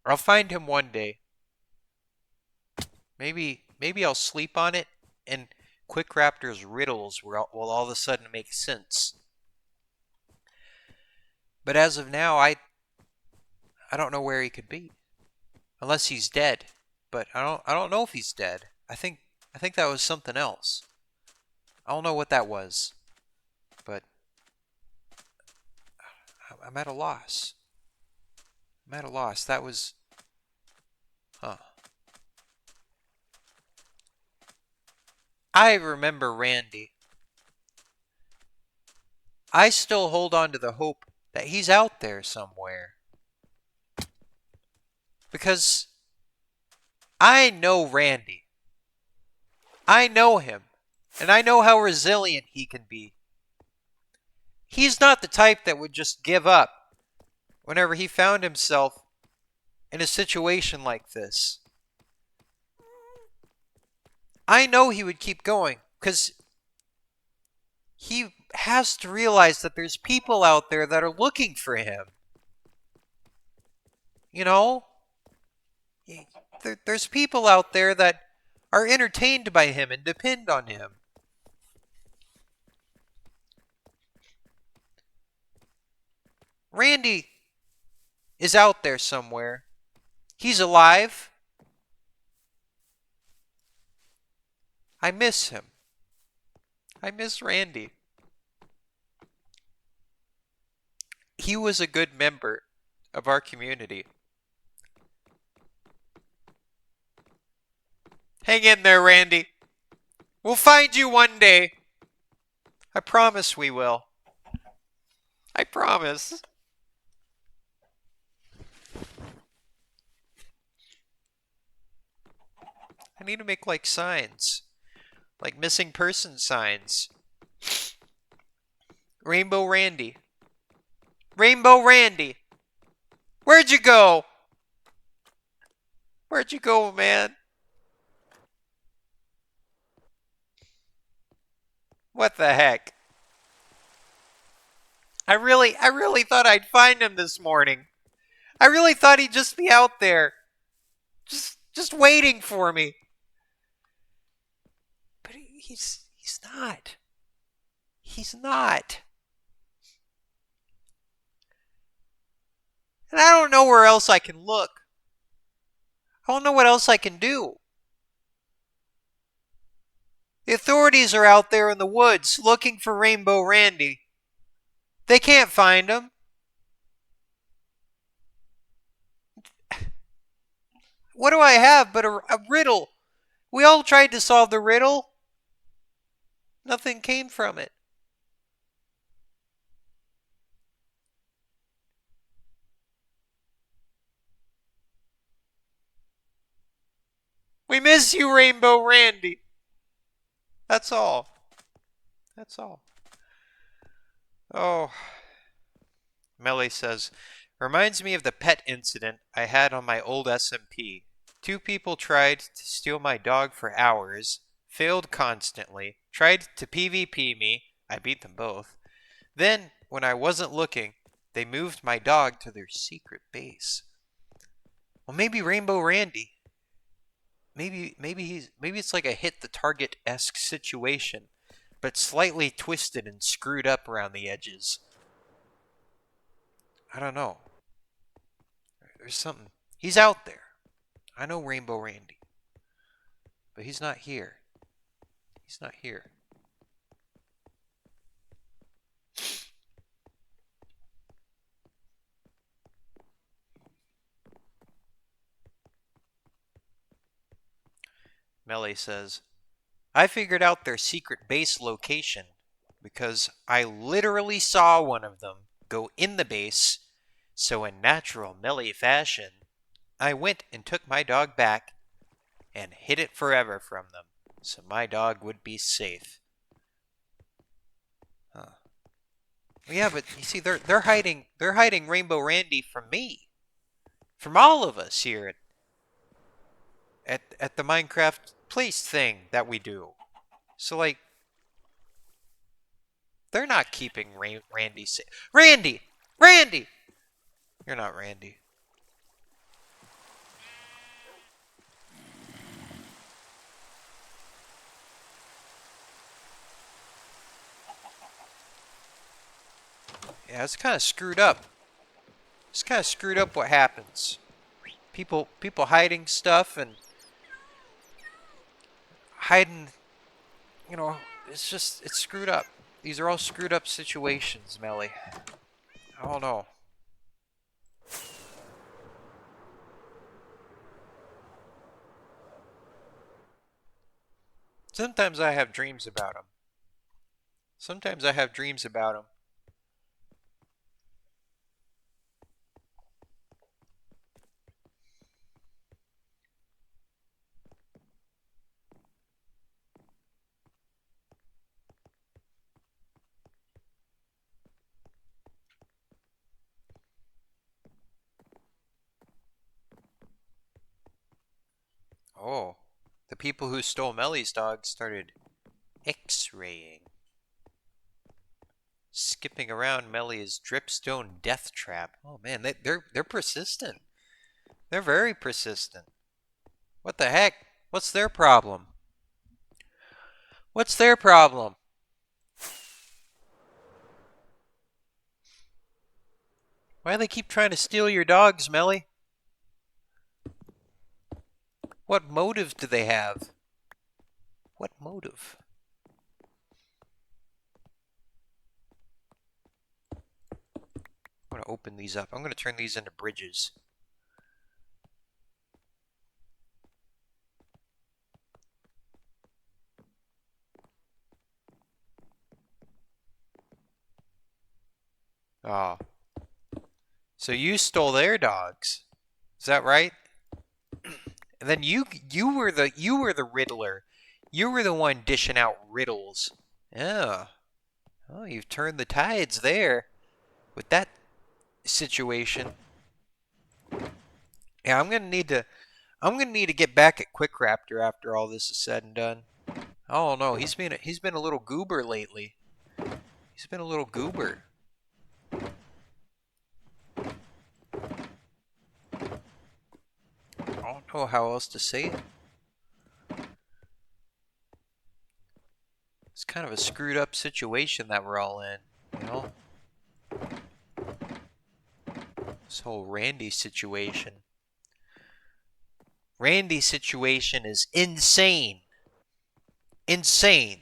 I'll find him one day. Maybe I'll sleep on it and Quick Raptor's riddles will all of a sudden make sense. But as of now, I don't know where he could be. Unless he's dead. But I don't know if he's dead. I think that was something else. I don't know what that was. But I'm at a loss. I'm at a loss. That was huh. I remember Randy. I still hold on to the hope that he's out there somewhere. Because I know Randy. I know him. And I know how resilient he can be. He's not the type that would just give up whenever he found himself in a situation like this. I know he would keep going because he has to realize that there's people out there that are looking for him. You know, there's people out there that are entertained by him and depend on him. Randy is out there somewhere. He's alive. I miss him. I miss Randy. He was a good member of our community. Hang in there, Randy. We'll find you one day. I promise we will. I promise. I need to make like signs. Like missing person signs. Rainbow Randy. Rainbow Randy. Where'd you go? Where'd you go, man? What the heck? I really thought I'd find him this morning. I really thought he'd just be out there. Just waiting for me. But he's not. He's not. And I don't know where else I can look. I don't know what else I can do. The authorities are out there in the woods looking for Rainbow Randy. They can't find him. What do I have but a riddle? We all tried to solve the riddle. Nothing came from it. We miss you, Rainbow Randy. That's all. That's all. Oh, Melly says, reminds me of the pet incident I had on my old SMP. Two people tried to steal my dog for hours, failed constantly, tried to PvP me, I beat them both. Then, when I wasn't looking, they moved my dog to their secret base. Well, maybe Rainbow Randy. Maybe it's like a hit the target-esque situation, but slightly twisted and screwed up around the edges. I don't know. There's something. He's out there. I know Rainbow Randy. But he's not here. He's not here. Melee says, I figured out their secret base location because I literally saw one of them go in the base, so in natural Melee fashion, I went and took my dog back and hid it forever from them, so my dog would be safe. Huh. Well, yeah, but you see, they're hiding Rainbow Randy from me, from all of us here at the Minecraft place thing that we do. So like, they're not keeping Randy safe. Randy, Randy, you're not Randy. Yeah, it's kind of screwed up. It's kind of screwed up what happens. People hiding stuff and hiding, it's screwed up. These are all screwed up situations, Melly. I don't know. Sometimes I have dreams about him. Sometimes I have dreams about him. The people who stole Melly's dog started X-raying. Skipping around Melly's dripstone death trap. Oh man, they're persistent. They're very persistent. What the heck? What's their problem? What's their problem? Why do they keep trying to steal your dogs, Melly? What motive do they have? What motive? I'm going to open these up. I'm going to turn these into bridges. Oh. So you stole their dogs. Is that right? And then you were the Riddler. You were the one dishing out riddles. Yeah. Oh, you've turned the tides there with that situation. Yeah, I'm gonna need to get back at Quick Raptor after all this is said and done. Oh no, he's been a little goober lately. He's been a little goober. I don't know how else to say it. It's kind of a screwed up situation that we're all in, you know? This whole Randy situation. Randy's situation is insane. Insane.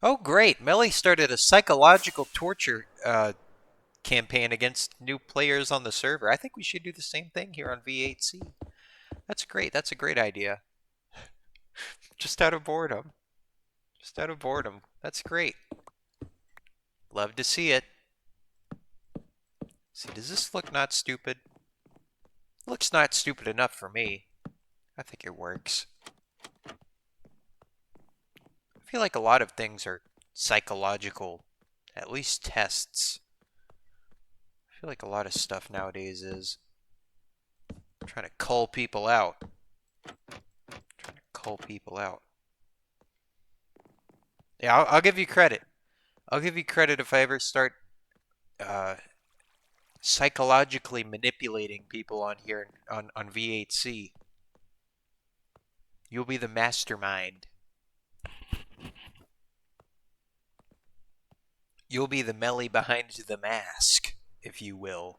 Oh, great. Melly started a psychological torture campaign against new players on the server. I think we should do the same thing here on V8C. That's great. That's a great idea. Just out of boredom. Just out of boredom. That's great. Love to see it. See, does this look not stupid? It looks not stupid enough for me. I think it works. I feel like a lot of things are psychological, at least tests. I feel like a lot of stuff nowadays is trying to cull people out. Trying to cull people out. Yeah, I'll give you credit. I'll give you credit if I ever start uh, psychologically manipulating people on here on V8C. You'll be the mastermind. You'll be the Melly behind the mask, if you will.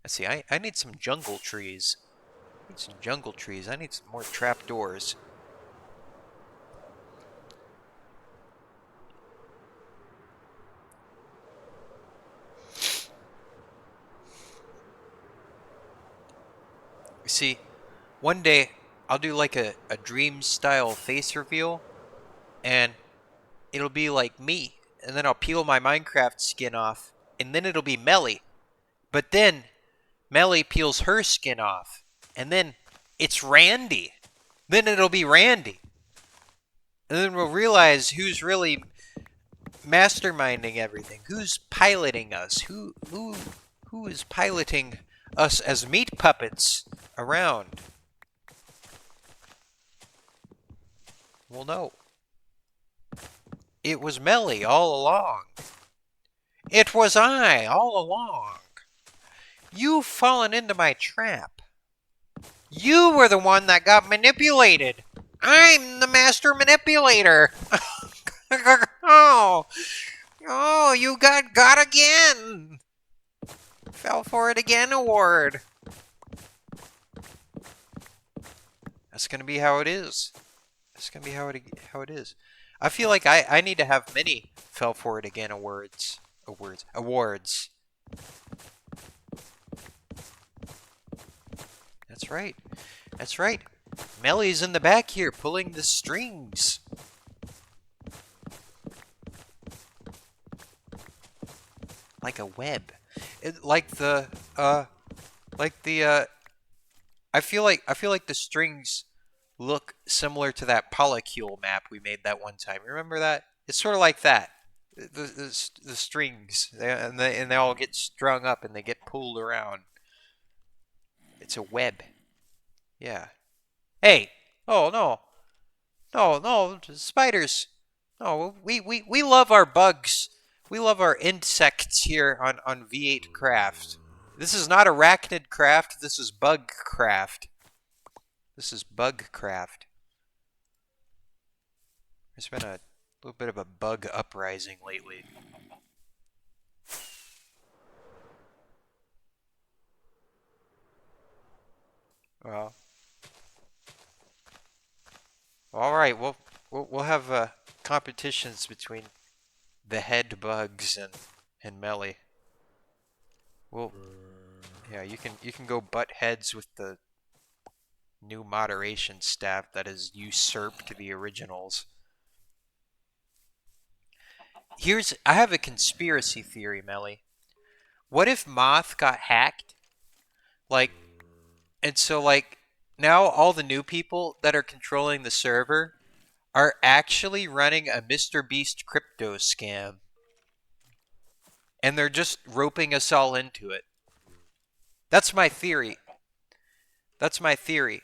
Let's see, I need some jungle trees. I need some jungle trees. I need some more trapdoors. You see, one day I'll do like a dream style face reveal, and it'll be like me. And then I'll peel my Minecraft skin off, and then it'll be Melly. But then Melly peels her skin off, and then it's Randy. Then it'll be Randy. And then we'll realize who's really masterminding everything. Who's piloting us? Who is piloting us as meat puppets around? We'll know. It was Melly all along. It was I all along. You've fallen into my trap. You were the one that got manipulated. I'm the master manipulator. Oh, you got again. Fell for it again award. That's gonna be how it is. That's gonna be how it is. I feel like I need to have many fell for it again awards. That's right. That's right. Melly's in the back here pulling the strings. Like a web. Like the I feel like the strings look similar to that polycule map we made that one time. Remember that? It's sort of like that. the strings, and they all get strung up and they get pulled around. It's a web. Yeah. Hey. Oh no. No, no, spiders. No, we love our bugs. We love our insects here on V8 Craft. This is not arachnid craft, this is bug craft. This is bug craft. There's been a little bit of a bug uprising lately. Well, all right. We'll have competitions between the head bugs and Melly. Well, yeah, you can go butt heads with the new moderation staff that has usurped the originals. I have a conspiracy theory, Melly. What if Moth got hacked? Like, and so like now all the new people that are controlling the server are actually running a Mr. Beast crypto scam, and they're just roping us all into it. That's my theory. That's my theory.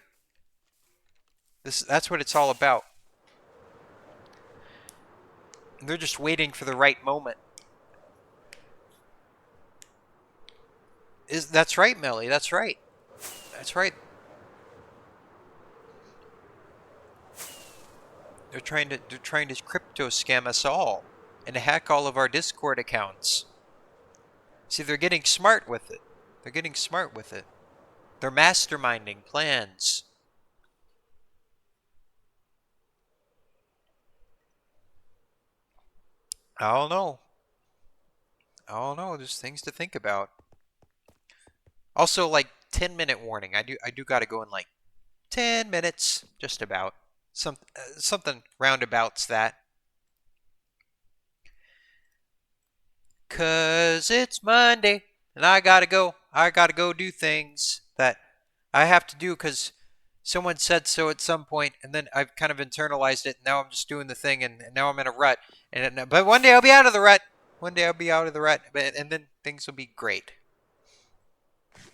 That's what it's all about. They're just waiting for the right moment. That's right, Melly? That's right. That's right. They're trying to crypto scam us all and hack all of our Discord accounts. See, they're getting smart with it. They're getting smart with it. They're masterminding plans. I don't know. I don't know. There's things to think about. Also, like 10-minute warning. I do got to go in like 10 minutes, just about. Something roundabouts that. 'Cause it's Monday and I gotta go. I gotta go do things that I have to do because someone said so at some point, and then I've kind of internalized it. And now I'm just doing the thing, and now I'm in a rut. But one day I'll be out of the rut. One day I'll be out of the rut, and then things will be great.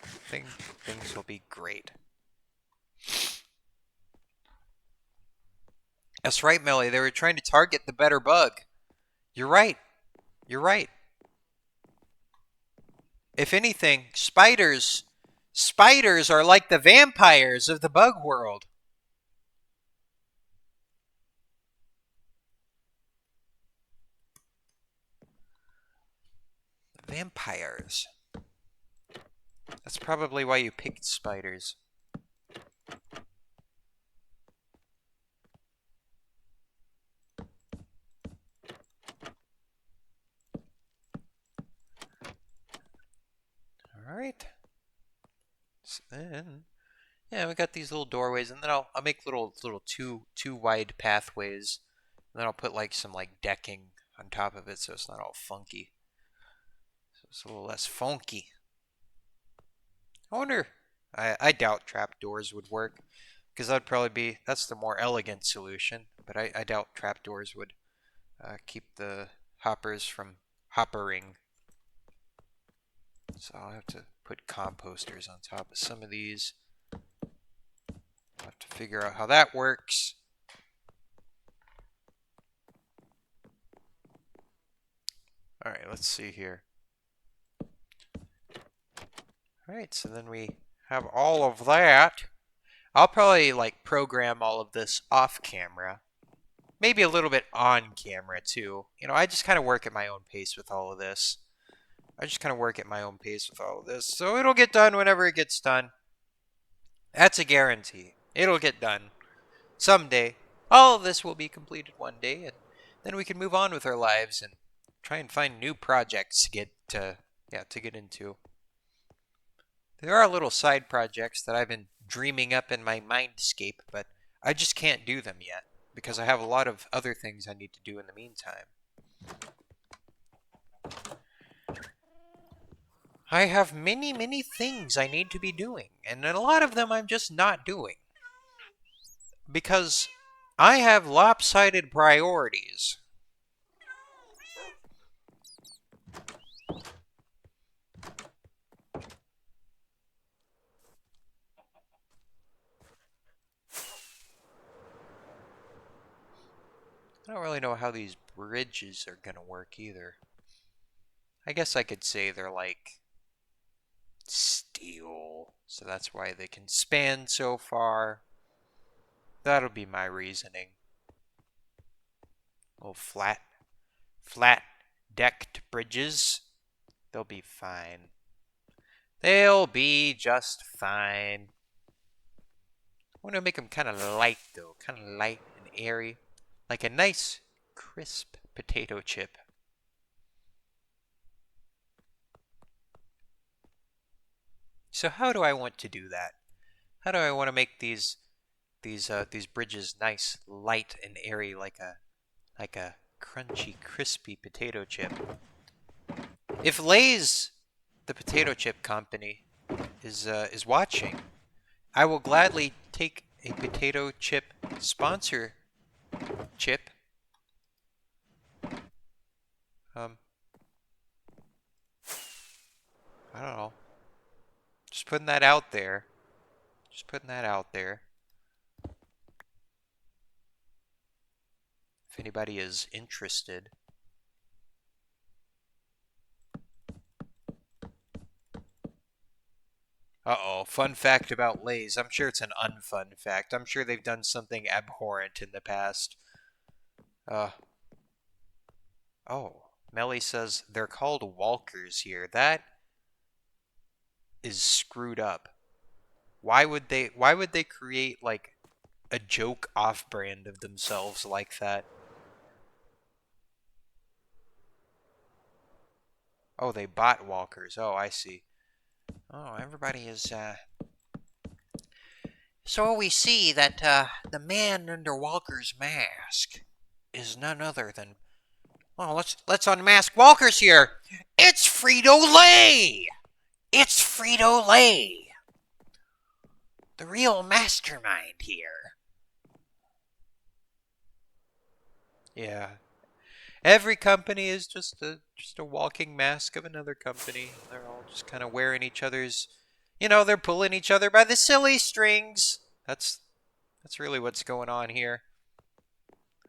Things will be great. That's right, Melly. They were trying to target the better bug. You're right. You're right. If anything, spiders are like the vampires of the bug world. Vampires. That's probably why you picked spiders. All right. So then, yeah, we got these little doorways, and then I'll make little two wide pathways, and then I'll put like some like decking on top of it, so it's not all funky. So it's a little less funky. I wonder. I doubt trapdoors would work, because that's the more elegant solution. But I doubt trapdoors would keep the hoppers from hoppering. So I'll have to put composters on top of some of these. I'll have to figure out how that works. Alright, let's see here. Alright, so then we have all of that. I'll probably like program all of this off camera. Maybe a little bit on camera too. I just kind of work at my own pace with all of this. So it'll get done whenever it gets done. That's a guarantee. It'll get done. Someday. All of this will be completed one day, and then we can move on with our lives and try and find new projects to get into. There are little side projects that I've been dreaming up in my mindscape, but I just can't do them yet because I have a lot of other things I need to do in the meantime. I have many, many things I need to be doing, and a lot of them I'm just not doing because I have lopsided priorities. I don't really know how these bridges are gonna work either. I guess I could say they're like steel, so that's why they can span so far. That'll be my reasoning. Oh, flat decked bridges. They'll be fine. They'll be just fine. I want to make them kind of light, though. Kind of light and airy. Like a nice, crisp potato chip. So how do I want to do that? How do I want to make these bridges nice, light, and airy like a crunchy, crispy potato chip? If Lay's, the potato chip company, is watching, I will gladly take a potato chip sponsor chip. Um, I don't know. Just putting that out there. Just putting that out there. If anybody is interested. Uh-oh, fun fact about Lay's. I'm sure it's an unfun fact. I'm sure they've done something abhorrent in the past. Uh, oh, Melly says they're called walkers here. That is screwed up. Why would they create like a joke off-brand of themselves like that? Oh, they bought walkers. Oh, I see. Oh, everybody is So we see that the man under Walker's mask is none other than. Well, let's unmask Walker's here. It's Frito-Lay. It's Frito-Lay, the real mastermind here. Yeah, every company is just a walking mask of another company. They're all just kind of wearing each other's. They're pulling each other by the silly strings. That's really what's going on here.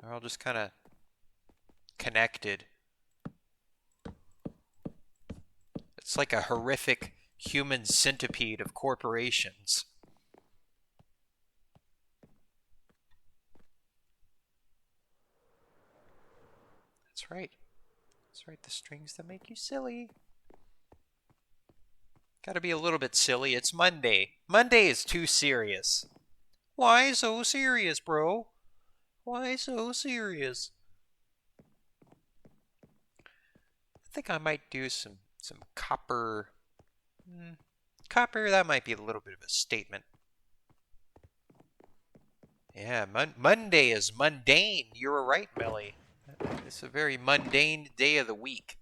They're all just kind of connected. It's like a horrific human centipede of corporations. That's right. That's right, the strings that make you silly. Gotta be a little bit silly. It's Monday. Monday is too serious. Why so serious, bro? Why so serious? I think I might do some copper. Copper, that might be a little bit of a statement. Yeah, Monday is mundane. You were right, Melly. It's a very mundane day of the week.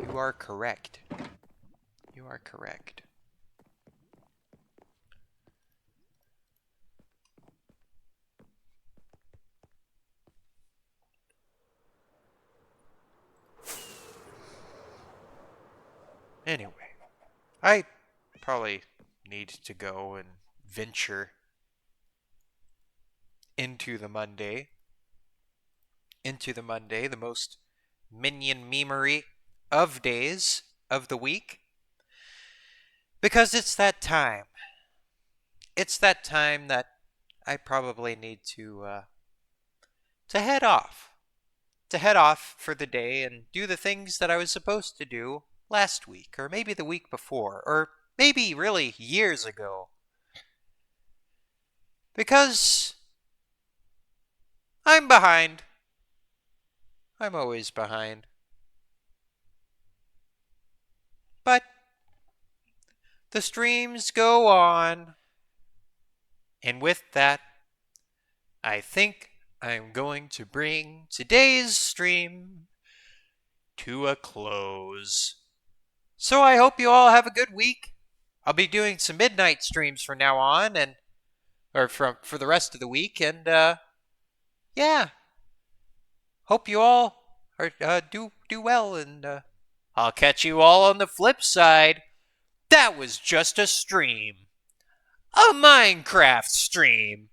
You are correct. You are correct. Anyway, I probably need to go and venture into the Monday. Into the Monday, the most Minion memery of days of the week. Because it's that time. It's that time that I probably need to head off. To head off for the day and do the things that I was supposed to do last week, or maybe the week before, or maybe really years ago. Because I'm behind. I'm always behind. But the streams go on. And with that, I think I'm going to bring today's stream to a close. So I hope you all have a good week. I'll be doing some midnight streams from now on, or for the rest of the week, and yeah. Hope you all do well, and I'll catch you all on the flip side. That was just a stream. A Minecraft stream.